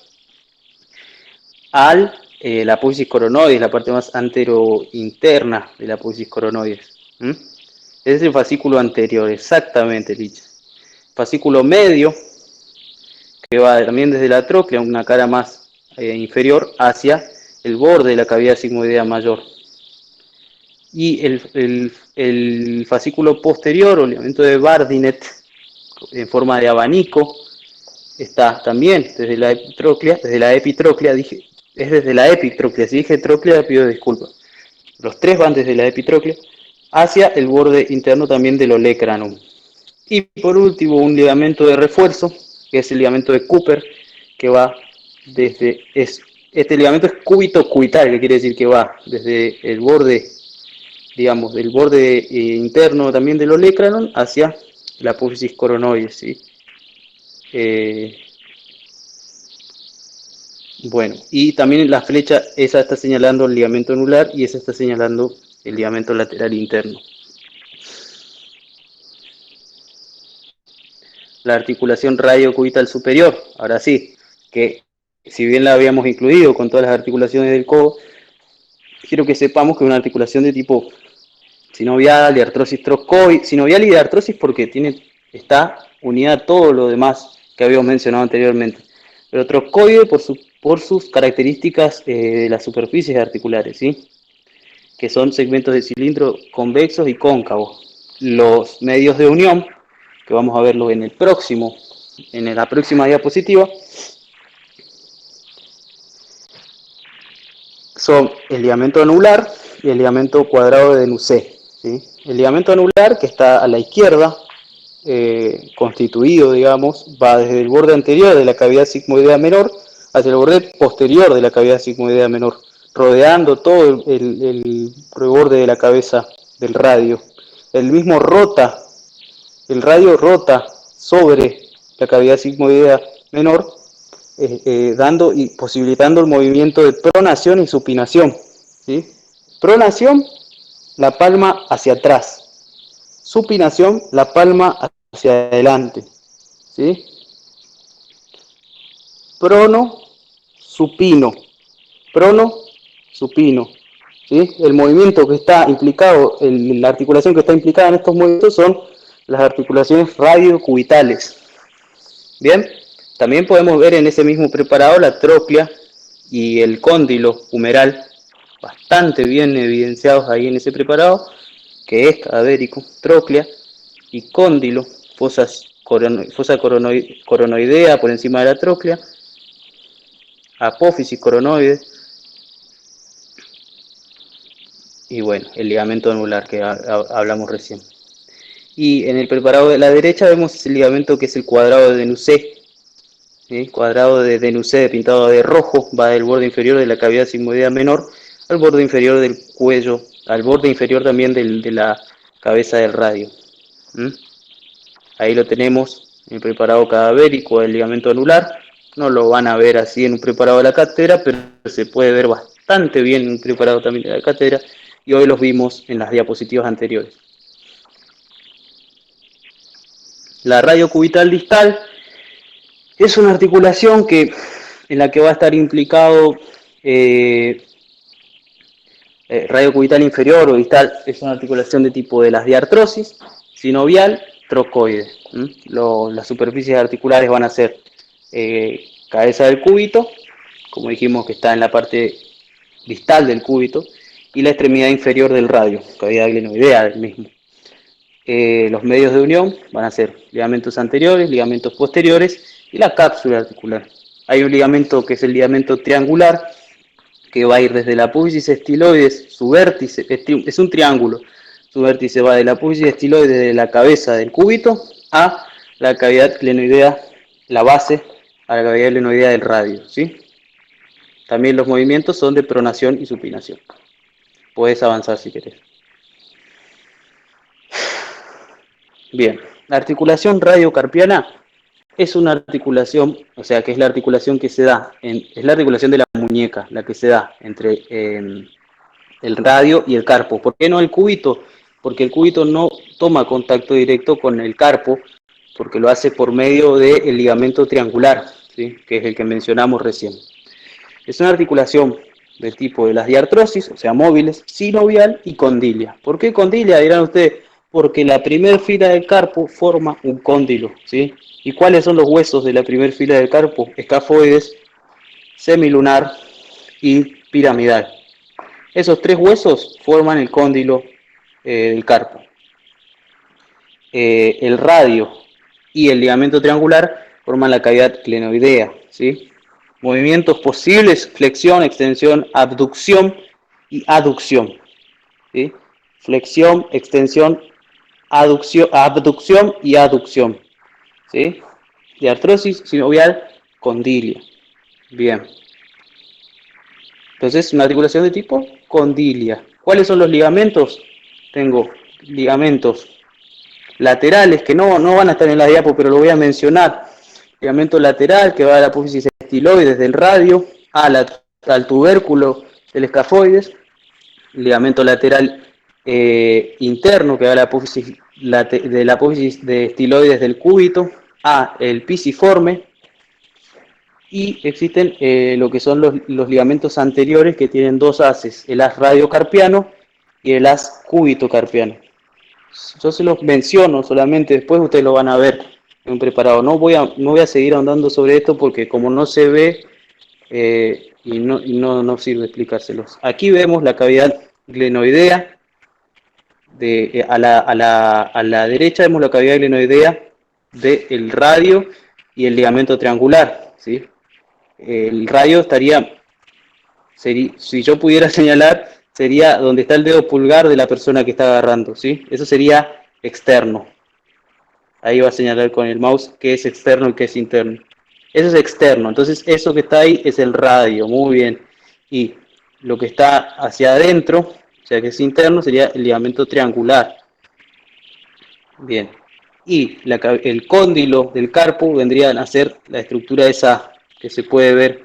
[SPEAKER 1] a la apófisis coronoides, la parte más anterointerna de la apófisis coronoides. Ese es el fascículo anterior, exactamente, Licha. Fascículo medio, que va también desde la tróclea, una cara más inferior, hacia el borde de la cavidad sigmoidea mayor. Y el fascículo posterior, o ligamento de Bardinet, en forma de abanico, está también desde la epitróclea, es desde la epitróclea, si dije tróclea pido disculpas. Los tres van desde la epitróclea hacia el borde interno también del olecranon. Y por último, un ligamento de refuerzo, que es el ligamento de Cooper, que va desde, este ligamento es cúbito cubital, que quiere decir que va desde el borde, digamos, del borde interno también del olecranon hacia la apófisis coronoides, ¿sí? Bueno, y también la flecha, esa está señalando el ligamento anular y esa está señalando el ligamento lateral interno. La articulación radiocubital superior, ahora sí, que si bien la habíamos incluido con todas las articulaciones del codo, quiero que sepamos que es una articulación de tipo sinovial, de artrosis trocoide, sinovial y de artrosis porque está unida a todo lo demás que habíamos mencionado anteriormente, pero trocoide por sus características de las superficies articulares, ¿sí? Que son segmentos de cilindro convexos y cóncavos. Los medios de unión, que vamos a verlo en la próxima diapositiva, son el ligamento anular y el ligamento cuadrado de Nucé, ¿sí? El ligamento anular, que está a la izquierda, constituido, digamos, va desde el borde anterior de la cavidad sigmoidea menor hacia el borde posterior de la cavidad sigmoidea menor. rodeando todo el reborde de la cabeza del radio. El mismo rota, el radio rota sobre la cavidad sigmoidea menor, dando y posibilitando el movimiento de pronación y supinación, ¿sí? Pronación, la palma hacia atrás. Supinación, la palma hacia adelante, ¿sí? Prono, supino. Prono, supino, ¿sí? El movimiento que está implicado, la articulación que está implicada en estos movimientos son las articulaciones radiocubitales. Bien, también podemos ver en ese mismo preparado la tróclea y el cóndilo humeral, bastante bien evidenciados ahí en ese preparado, que es cadavérico, tróclea y cóndilo, fosa coronoidea por encima de la tróclea, apófisis coronoide, y bueno, el ligamento anular que hablamos recién. Y en el preparado de la derecha vemos el ligamento que es el cuadrado de Denusé, ¿sí? Cuadrado de Denusé pintado de rojo, va del borde inferior de la cavidad sigmoidea menor al borde inferior del cuello, al borde inferior también de la cabeza del radio. Ahí lo tenemos en el preparado cadavérico del ligamento anular. No lo van a ver así en un preparado de la cátedra, pero se puede ver bastante bien en un preparado también de la cátedra, y hoy los vimos en las diapositivas anteriores. La radiocubital distal es una articulación en la que va a estar implicado radiocubital inferior o distal. Es una articulación de tipo de las diartrosis, sinovial, trocoide. Las superficies articulares van a ser cabeza del cúbito, como dijimos que está en la parte distal del cúbito, y la extremidad inferior del radio, cavidad glenoidea del mismo. Los medios de unión van a ser ligamentos anteriores, ligamentos posteriores y la cápsula articular. Hay un ligamento que es el ligamento triangular, que va a ir desde la apófisis estiloides, su vértice, es un triángulo, su vértice va de la apófisis estiloides de la cabeza del cúbito a la cavidad glenoidea, la base, a la cavidad glenoidea del radio, ¿sí? También los movimientos son de pronación y supinación. Puedes avanzar si querés. Bien, la articulación radiocarpiana es una articulación, o sea, que es la articulación que se da, es la articulación de la muñeca, la que se da entre el radio y el carpo. ¿Por qué no el cúbito? Porque el cúbito no toma contacto directo con el carpo, porque lo hace por medio del ligamento triangular, ¿sí? Que es el que mencionamos recién. Es una articulación del tipo de las diartrosis, o sea, móviles, sinovial y condilia. ¿Por qué condilia? Dirán ustedes, porque la primera fila del carpo forma un cóndilo, ¿sí? ¿Y cuáles son los huesos de la primera fila del carpo? Escafoides, semilunar y piramidal. Esos tres huesos forman el cóndilo del carpo. El radio y el ligamento triangular forman la cavidad glenoidea, ¿sí? Movimientos posibles: flexión, extensión, abducción y aducción, ¿sí? Flexión, extensión, abducción y aducción, ¿sí? Diartrosis sinovial, condilia. Bien. Entonces, una articulación de tipo condilia. ¿Cuáles son los ligamentos? Tengo ligamentos laterales que no van a estar en la diapo, pero lo voy a mencionar. Ligamento lateral que va de la apófisis estiloides del radio al tubérculo del escafoides. Ligamento lateral interno que va de la apófisis de estiloides del cúbito a el pisiforme. Y existen lo que son los ligamentos anteriores, que tienen dos haces, el haz radiocarpiano y el haz cúbito-carpiano. Yo se los menciono solamente, después ustedes lo van a ver en un preparado. No voy a seguir ahondando sobre esto porque como no se ve y no sirve explicárselos. Aquí vemos la cavidad glenoidea, a la derecha vemos la cavidad glenoidea del radio y el ligamento triangular, ¿sí? El radio si yo pudiera señalar, sería donde está el dedo pulgar de la persona que está agarrando, ¿sí? Eso sería externo. Ahí va a señalar con el mouse qué es externo y qué es interno. Eso es externo, entonces eso que está ahí es el radio, muy bien. Y lo que está hacia adentro, o sea que es interno, sería el ligamento triangular. Bien. Y el cóndilo del carpo vendría a ser la estructura esa que se puede ver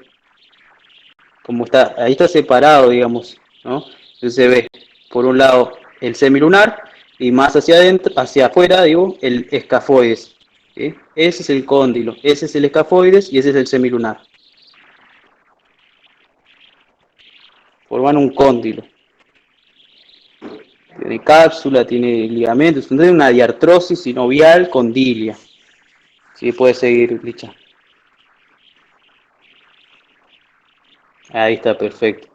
[SPEAKER 1] como está, ahí está separado, digamos, ¿no? Entonces se ve, por un lado, el semilunar y más hacia adentro, hacia afuera, digo, el escafoides. ¿Sí? Ese es el cóndilo, ese es el escafoides y ese es el semilunar. Forman un cóndilo. Tiene cápsula, tiene ligamentos, tiene una diartrosis sinovial condilia. Sí, puede seguir, Licha. Ahí está, perfecto.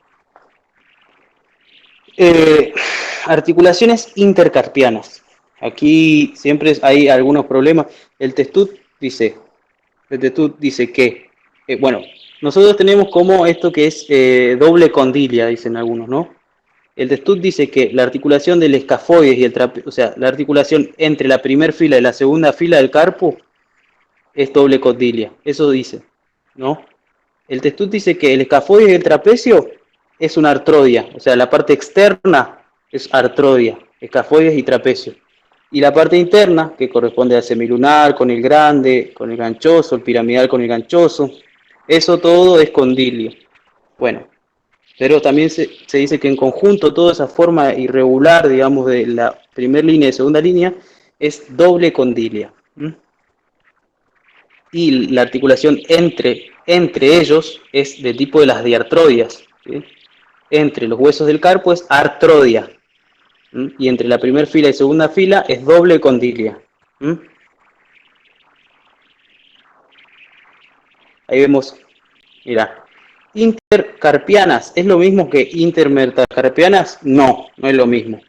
[SPEAKER 1] Articulaciones intercarpianas. Aquí siempre hay algunos problemas. El Testut dice que, bueno, nosotros tenemos como esto que es doble condilia, dicen algunos, ¿no? El Testut dice que la articulación del escafoides y el trapecio, o sea, la articulación entre la primera fila y la segunda fila del carpo es doble condilia. Eso dice, ¿no? El Testut dice que el escafoides y el trapecio es una artrodia, o sea, la parte externa es artrodia, escafoides y trapecio. Y la parte interna, que corresponde al semilunar con el grande, con el ganchoso, el piramidal con el ganchoso, eso todo es condilio. Bueno, pero también se dice que en conjunto toda esa forma irregular, digamos, de la primera línea y segunda línea, es doble condilia. Y la articulación entre ellos es de tipo de las diartrodias. ¿Sí? Entre los huesos del carpo es artrodia. Y entre la primera fila y segunda fila es doble condilia. Ahí vemos, mira, intercarpianas, ¿es lo mismo que intermetacarpianas? No, no es lo mismo.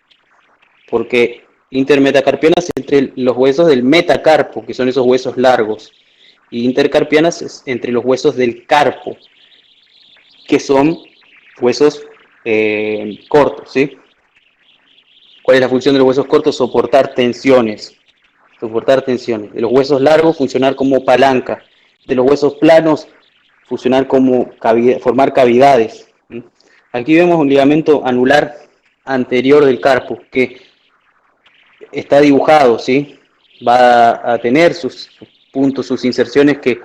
[SPEAKER 1] Porque intermetacarpianas es entre los huesos del metacarpo, que son esos huesos largos. Y intercarpianas es entre los huesos del carpo, que son huesos cortos, ¿sí? ¿Cuál es la función de los huesos cortos? Soportar tensiones. Soportar tensiones. De los huesos largos, funcionar como palanca. De los huesos planos, funcionar como formar cavidades. Aquí vemos un ligamento anular anterior del carpo que está dibujado, ¿sí? Va a tener sus puntos, sus inserciones que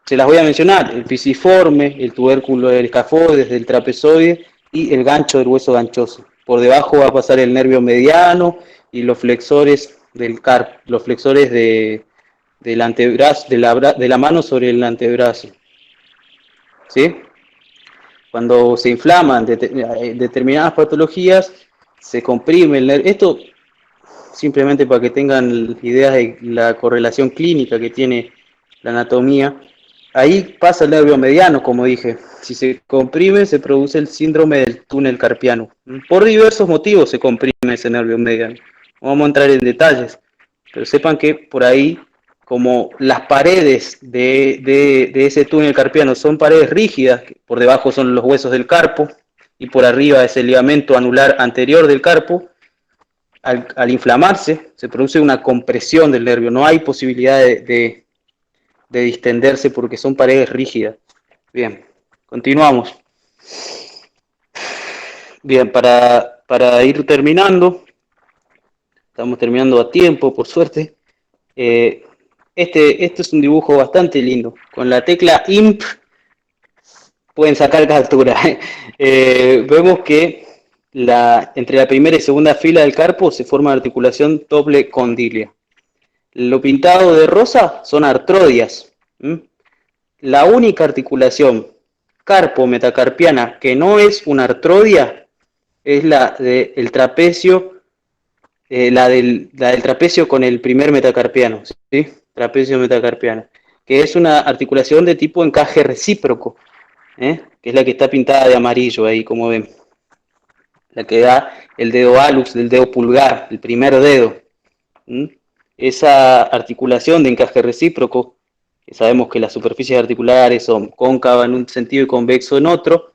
[SPEAKER 1] se las voy a mencionar: el pisiforme, el tubérculo del escafoides, del trapezoide y el gancho del hueso ganchoso. Por debajo va a pasar el nervio mediano y los flexores del carpo, los flexores del antebrazo, de la mano sobre el antebrazo. ¿Sí? Cuando se inflaman determinadas patologías, se comprime el nervio. Esto simplemente para que tengan ideas de la correlación clínica que tiene la anatomía. Ahí pasa el nervio mediano, como dije. Si se comprime, se produce el síndrome del túnel carpiano. Por diversos motivos se comprime ese nervio mediano. No vamos a entrar en detalles, pero sepan que por ahí, como las paredes de ese túnel carpiano son paredes rígidas, por debajo son los huesos del carpo y por arriba es el ligamento anular anterior del carpo, al inflamarse se produce una compresión del nervio. No hay posibilidad de distenderse porque son paredes rígidas. Bien, continuamos. Bien, para ir terminando, estamos terminando a tiempo, por suerte. Este es un dibujo bastante lindo. Con la tecla IMP pueden sacar captura. Vemos que entre la primera y segunda fila del carpo se forma articulación doble condilia. Lo pintado de rosa son artrodias. La única articulación carpo-metacarpiana que no es una artrodia es la del trapecio, la del trapecio con el primer metacarpiano, ¿sí? Trapecio metacarpiano, que es una articulación de tipo encaje recíproco, que es la que está pintada de amarillo ahí, como ven. La que da el dedo hallux del dedo pulgar, el primer dedo. Esa articulación de encaje recíproco, que sabemos que las superficies articulares son cóncavas en un sentido y convexo en otro,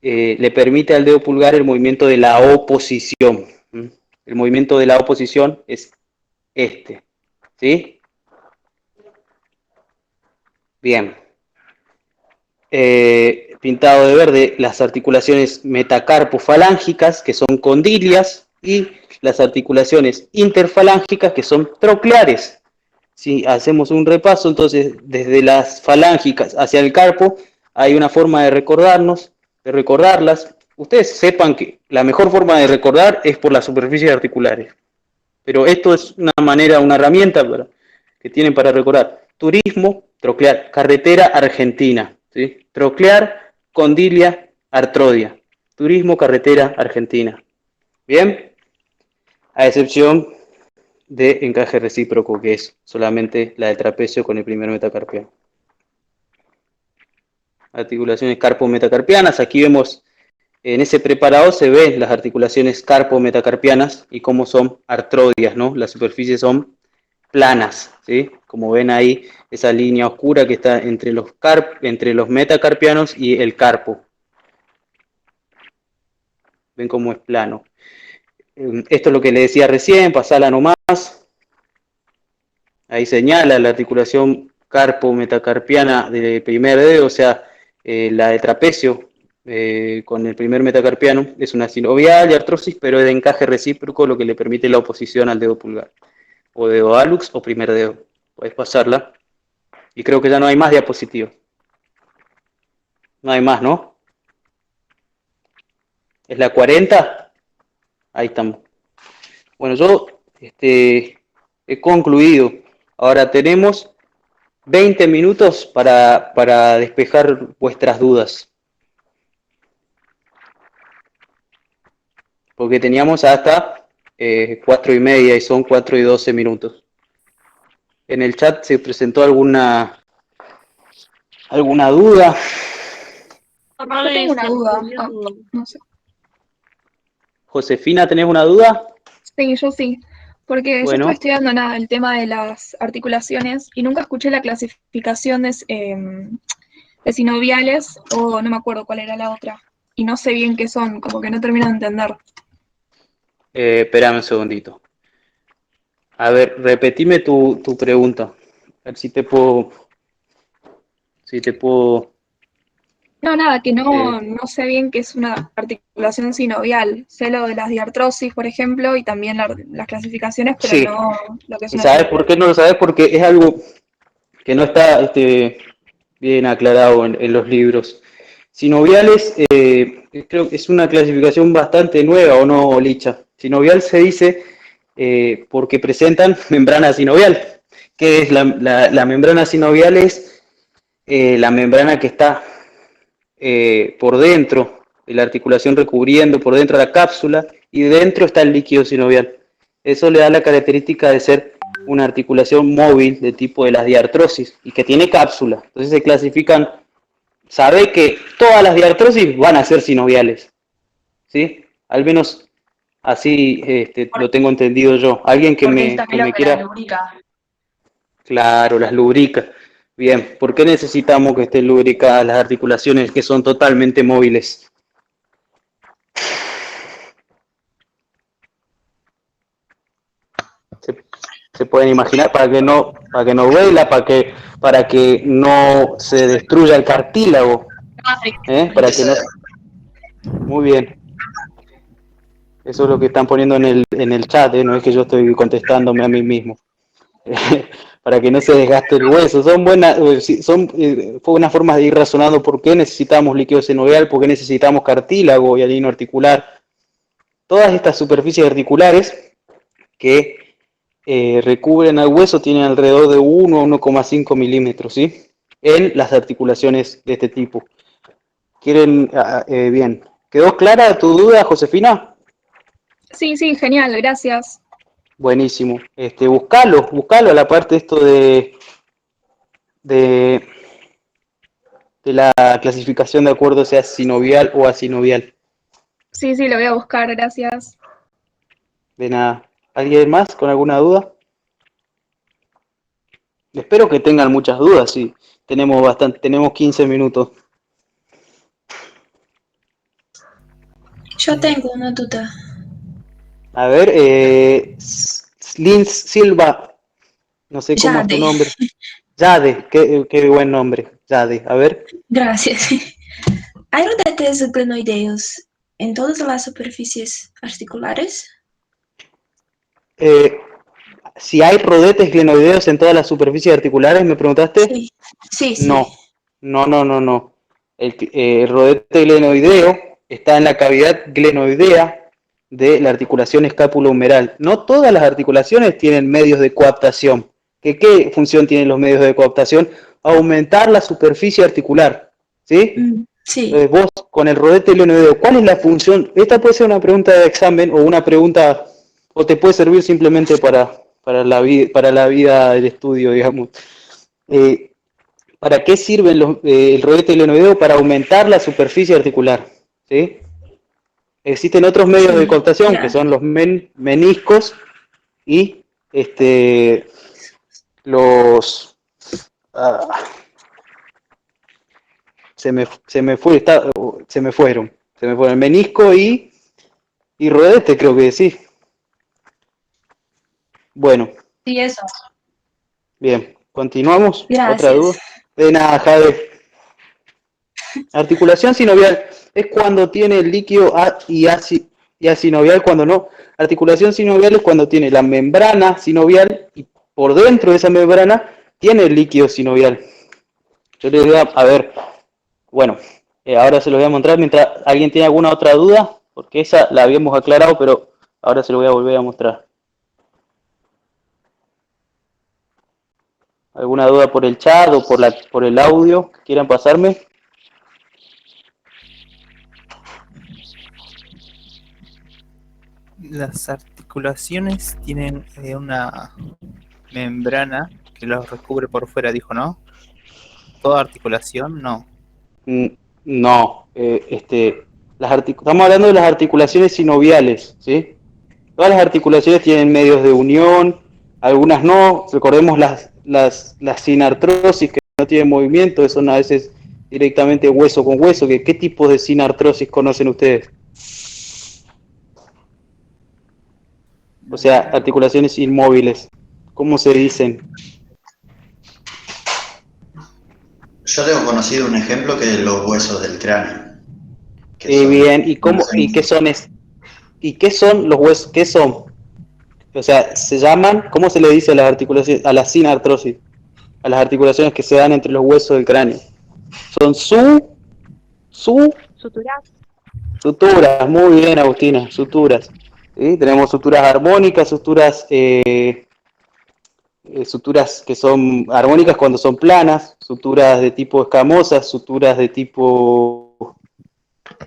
[SPEAKER 1] le permite al dedo pulgar el movimiento de la oposición. El movimiento de la oposición es este. ¿Sí? Bien. pintado de verde las articulaciones metacarpofalángicas, que son condilias, y las articulaciones interfalángicas, que son trocleares. Si hacemos un repaso, entonces, desde las falángicas hacia el carpo, hay una forma de recordarlas. Ustedes sepan que la mejor forma de recordar es por las superficies articulares. Pero esto es una manera, una herramienta que tienen para recordar. Turismo, troclear, carretera argentina, ¿sí? Troclear, condilia, artrodia. Turismo, carretera argentina. ¿Bien? A excepción de encaje recíproco, que es solamente la del trapecio con el primer metacarpiano. Articulaciones carpo-metacarpianas. Aquí vemos, en ese preparado se ven las articulaciones carpo-metacarpianas y cómo son artrodias, ¿no? Las superficies son planas, ¿sí? Como ven ahí, esa línea oscura que está entre los metacarpianos y el carpo. Ven cómo es plano. Esto es lo que le decía recién, pasala nomás. Ahí señala la articulación carpo-metacarpiana del primer dedo, o sea, la de trapecio con el primer metacarpiano. Es una sinovial y artrosis, pero es de encaje recíproco, lo que le permite la oposición al dedo pulgar. O dedo hallux o primer dedo. Puedes pasarla. Y creo que ya no hay más diapositivas. No hay más, ¿no? ¿Es la 40? Ahí estamos. Bueno, yo he concluido. Ahora tenemos 20 minutos para despejar vuestras dudas. Porque teníamos hasta 4:30 y son 4:12 minutos. En el chat se presentó alguna duda.
[SPEAKER 8] Yo tengo una duda. No sé.
[SPEAKER 1] Josefina, ¿tenés una duda?
[SPEAKER 8] Sí, yo sí. Porque yo
[SPEAKER 1] Bueno.
[SPEAKER 8] estoy estudiando el tema de las articulaciones y nunca escuché la clasificación de sinoviales, o no me acuerdo cuál era la otra. Y no sé bien qué son, como que no termino de entender.
[SPEAKER 1] Espérame un segundito. A ver, repetime tu pregunta. A ver si te puedo...
[SPEAKER 8] No, nada, que no sé bien qué es una articulación sinovial. Sé lo de las diartrosis, por ejemplo, y también las clasificaciones, pero
[SPEAKER 1] Sí.
[SPEAKER 8] no lo que es
[SPEAKER 1] ¿Y
[SPEAKER 8] una
[SPEAKER 1] sabes
[SPEAKER 8] sinovial.
[SPEAKER 1] por qué no lo sabes? Porque es algo que no está bien aclarado en los libros. Sinoviales, creo que es una clasificación bastante nueva, ¿o no, Licha? Sinovial se dice porque presentan membrana sinovial. ¿Qué es la membrana sinovial? Es la membrana que está por dentro de la articulación, recubriendo por dentro la cápsula, y dentro está el líquido sinovial. Eso le da la característica de ser una articulación móvil de tipo de las diartrosis y que tiene cápsula. Entonces se clasifican, sabe que todas las diartrosis van a ser sinoviales, ¿sí? Al menos así lo tengo entendido yo. Alguien que
[SPEAKER 3] Porque es
[SPEAKER 1] me
[SPEAKER 3] también lo que
[SPEAKER 1] quiera...
[SPEAKER 3] la lubrica.
[SPEAKER 1] Claro, las lubrica. Bien, ¿por qué necesitamos que estén lubricadas las articulaciones que son totalmente móviles? Se pueden imaginar, para que no duela, para que no se destruya el cartílago, para que no... Muy bien. Eso es lo que están poniendo en el chat, no es que yo estoy contestándome a mí mismo. Para que no se desgaste el hueso. Son buenas formas de ir razonando por qué necesitamos líquido sinovial, por qué necesitamos cartílago y alino articular. Todas estas superficies articulares que recubren al hueso tienen alrededor de 1 a 1,5 milímetros, ¿sí? En las articulaciones de este tipo. Bien. ¿Quedó clara tu duda, Josefina?
[SPEAKER 8] Sí, genial, gracias.
[SPEAKER 1] Buenísimo. Buscalo a la parte esto de la clasificación de acuerdo sea sinovial o asinovial.
[SPEAKER 8] Sí, lo voy a buscar, gracias.
[SPEAKER 1] De nada. ¿Alguien más con alguna duda? Espero que tengan muchas dudas, sí. Tenemos 15 minutos.
[SPEAKER 9] Yo tengo una duda.
[SPEAKER 1] A ver, Lins Silva, no sé cómo es tu
[SPEAKER 9] Jade.
[SPEAKER 1] nombre. Jade, qué buen nombre, Jade. A ver.
[SPEAKER 9] Gracias. ¿Hay rodetes glenoideos en todas las superficies articulares?
[SPEAKER 1] Si hay rodetes glenoideos en todas las superficies articulares, ¿me preguntaste?
[SPEAKER 9] Sí, sí, sí.
[SPEAKER 1] No, no. El rodete glenoideo está en la cavidad glenoidea de la articulación escápulo-humeral. No todas las articulaciones tienen medios de coaptación. ¿Qué función tienen los medios de coaptación? Aumentar la superficie articular, ¿sí?
[SPEAKER 9] Sí.
[SPEAKER 1] Entonces vos, con el rodete glenoideo, ¿cuál es la función? Esta puede ser una pregunta de examen o una pregunta, o te puede servir simplemente para la vida del estudio, digamos. ¿Para qué sirve el rodete glenoideo? Para aumentar la superficie articular, ¿sí? Existen otros medios de coaptación,
[SPEAKER 9] claro,
[SPEAKER 1] que son los meniscos y los... se me fueron. El menisco y rodete, creo que sí. Bueno,
[SPEAKER 3] Sí, eso.
[SPEAKER 1] bien. ¿Continuamos?
[SPEAKER 9] Gracias.
[SPEAKER 1] ¿Otra duda? De nada, Jade. Articulación sinovial es cuando tiene el líquido y asinovial cuando no. Articulación sinovial es cuando tiene la membrana sinovial y por dentro de esa membrana tiene el líquido sinovial. Yo les voy a ver, bueno, ahora se lo voy a mostrar mientras alguien tiene alguna otra duda, porque esa la habíamos aclarado, pero ahora se lo voy a volver a mostrar. ¿Alguna duda por el chat o por el audio que quieran pasarme?
[SPEAKER 10] Las articulaciones tienen una membrana que los recubre por fuera, dijo, ¿no? ¿Toda articulación? No.
[SPEAKER 1] No, estamos hablando de las articulaciones sinoviales, ¿sí? Todas las articulaciones tienen medios de unión, algunas no. Recordemos las sinartrosis que no tienen movimiento, son a veces directamente hueso con hueso. ¿Qué tipos de sinartrosis conocen ustedes? O sea, articulaciones inmóviles. ¿Cómo se dicen?
[SPEAKER 6] Yo tengo conocido un ejemplo que es los huesos del cráneo.
[SPEAKER 1] Bien, ¿y qué son los huesos? ¿Qué son? O sea, se llaman, ¿cómo se le dice a las articulaciones, a la sinartrosis? A las articulaciones que se dan entre los huesos del cráneo. Son suturas, muy bien, Agustina, suturas. ¿Sí? Tenemos suturas armónicas, suturas que son armónicas cuando son planas, suturas de tipo escamosas, suturas de tipo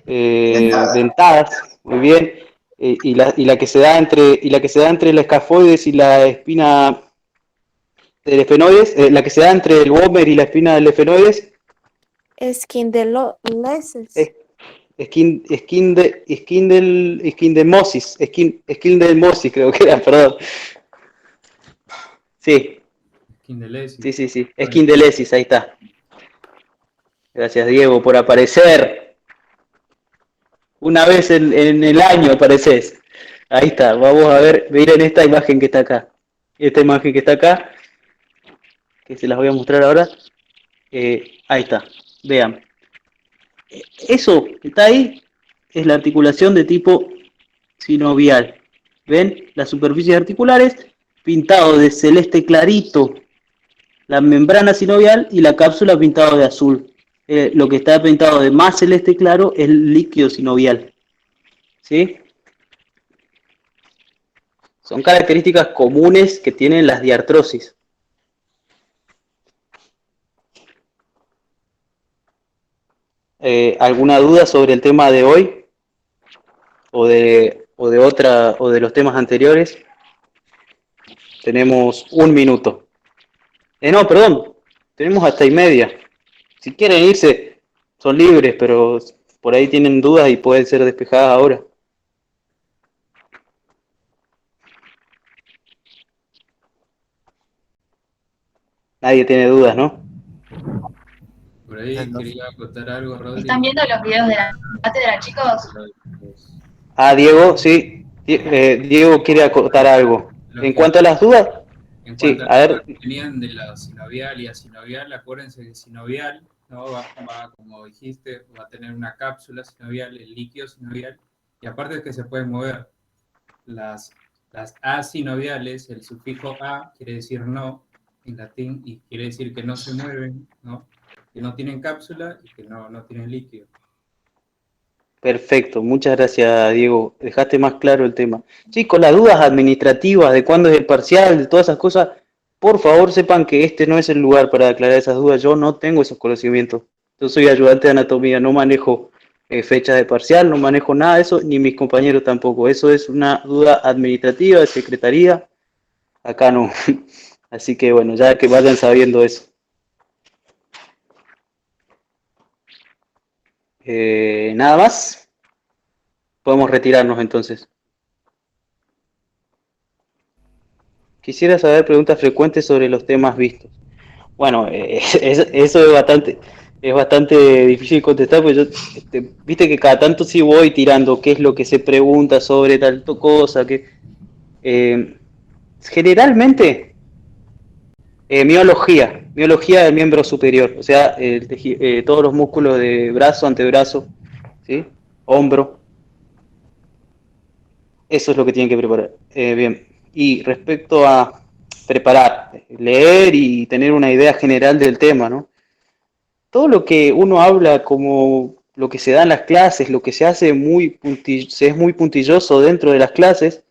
[SPEAKER 1] dentadas, muy bien, y la que se da entre el escafoides y la espina del efenoides, la que se da entre el vómer y la espina del efenoides, esquindelmosis, creo que era, perdón. Sí. Sí, esquindelesis, ahí está. Gracias, Diego, por aparecer. Una vez en el año apareces. Ahí está, vamos a ver, miren esta imagen que está acá. Esta imagen que está acá, que se las voy a mostrar ahora. Ahí está, vean. Eso que está ahí es la articulación de tipo sinovial. ¿Ven? Las superficies articulares pintado de celeste clarito, la membrana sinovial y la cápsula pintado de azul. Lo que está pintado de más celeste claro es el líquido sinovial. ¿Sí? Son características comunes que tienen las diartrosis. ¿Alguna duda sobre el tema de hoy? ¿O de los temas anteriores? Tenemos 1 minuto. No, perdón, tenemos hasta 1:30. Si quieren irse, son libres, pero por ahí tienen dudas y pueden ser despejadas ahora. Nadie tiene dudas, ¿no?
[SPEAKER 11] Por ahí quería acotar algo, Rodri.
[SPEAKER 3] ¿Están viendo los videos de la cátedra, chicos?
[SPEAKER 1] Diego, sí. Diego quiere acotar algo. En cuanto a las dudas,
[SPEAKER 11] En
[SPEAKER 1] sí,
[SPEAKER 11] cuanto a las dudas que tenían de la sinovial y asinovial, acuérdense que sinovial ¿no? Como dijiste, va a tener una cápsula sinovial, el líquido sinovial, y aparte es que se pueden mover. Las asinoviales, el sufijo a quiere decir no en latín y quiere decir que no se mueven, ¿no? Que no tienen cápsula y que no tienen líquido.
[SPEAKER 1] Perfecto, muchas gracias, Diego. Dejaste más claro el tema. Chicos, las dudas administrativas de cuándo es el parcial, de todas esas cosas, por favor sepan que este no es el lugar para aclarar esas dudas. Yo no tengo esos conocimientos. Yo soy ayudante de anatomía, no manejo fechas de parcial, no manejo nada de eso, ni mis compañeros tampoco. Eso es una duda administrativa de secretaría. Acá no. Así que bueno, ya que vayan sabiendo eso. Nada más. Podemos retirarnos entonces. Quisiera saber preguntas frecuentes sobre los temas vistos. Bueno, eso es bastante difícil contestar, porque yo, viste que cada tanto sí voy tirando qué es lo que se pregunta sobre tal cosa, que generalmente miología del miembro superior, o sea, todos los músculos de brazo, antebrazo, ¿sí? Hombro. Eso es lo que tienen que preparar. Bien. Y respecto a preparar, leer y tener una idea general del tema, ¿no? Todo lo que uno habla como lo que se da en las clases, lo que se hace se es muy puntilloso dentro de las clases,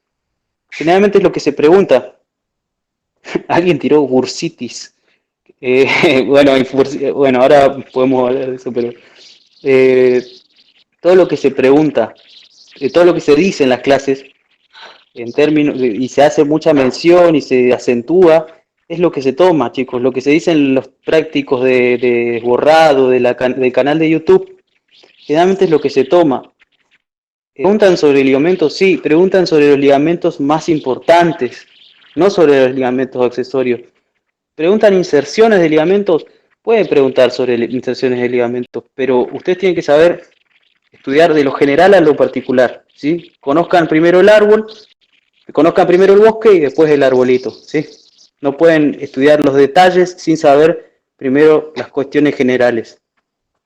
[SPEAKER 1] generalmente es lo que se pregunta. Alguien tiró bursitis. Bueno, ahora podemos hablar de eso, pero todo lo que se pregunta, todo lo que se dice en las clases, en términos, y se hace mucha mención y se acentúa, es lo que se toma, chicos, lo que se dice en los prácticos de borrado del canal de YouTube, generalmente es lo que se toma. Preguntan sobre ligamentos, sí, preguntan sobre los ligamentos más importantes, no sobre los ligamentos accesorios. Preguntan inserciones de ligamentos, pueden preguntar sobre inserciones de ligamentos, pero ustedes tienen que saber estudiar de lo general a lo particular, ¿sí? Conozcan primero el árbol, conozcan primero el bosque y después el arbolito, ¿sí? No pueden estudiar los detalles sin saber primero las cuestiones generales,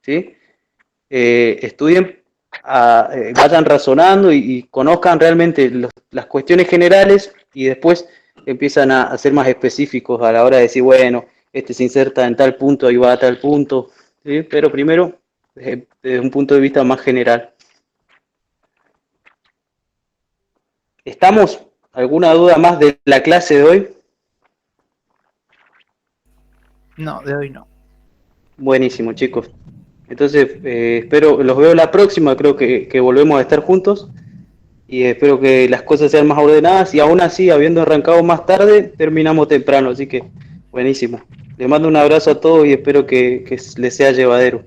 [SPEAKER 1] ¿sí? Estudien, vayan razonando y conozcan realmente las cuestiones generales y después empiezan a ser más específicos a la hora de decir, bueno, este se inserta en tal punto, ahí va a tal punto, ¿sí? Pero primero, desde un punto de vista más general. ¿Estamos? ¿Alguna duda más de la clase de hoy?
[SPEAKER 10] No, de hoy no.
[SPEAKER 1] Buenísimo, chicos. Entonces, espero, los veo la próxima, creo que volvemos a estar juntos y espero que las cosas sean más ordenadas y aún así, habiendo arrancado más tarde, terminamos temprano, así que buenísimo. Les mando un abrazo a todos y espero que les sea llevadero.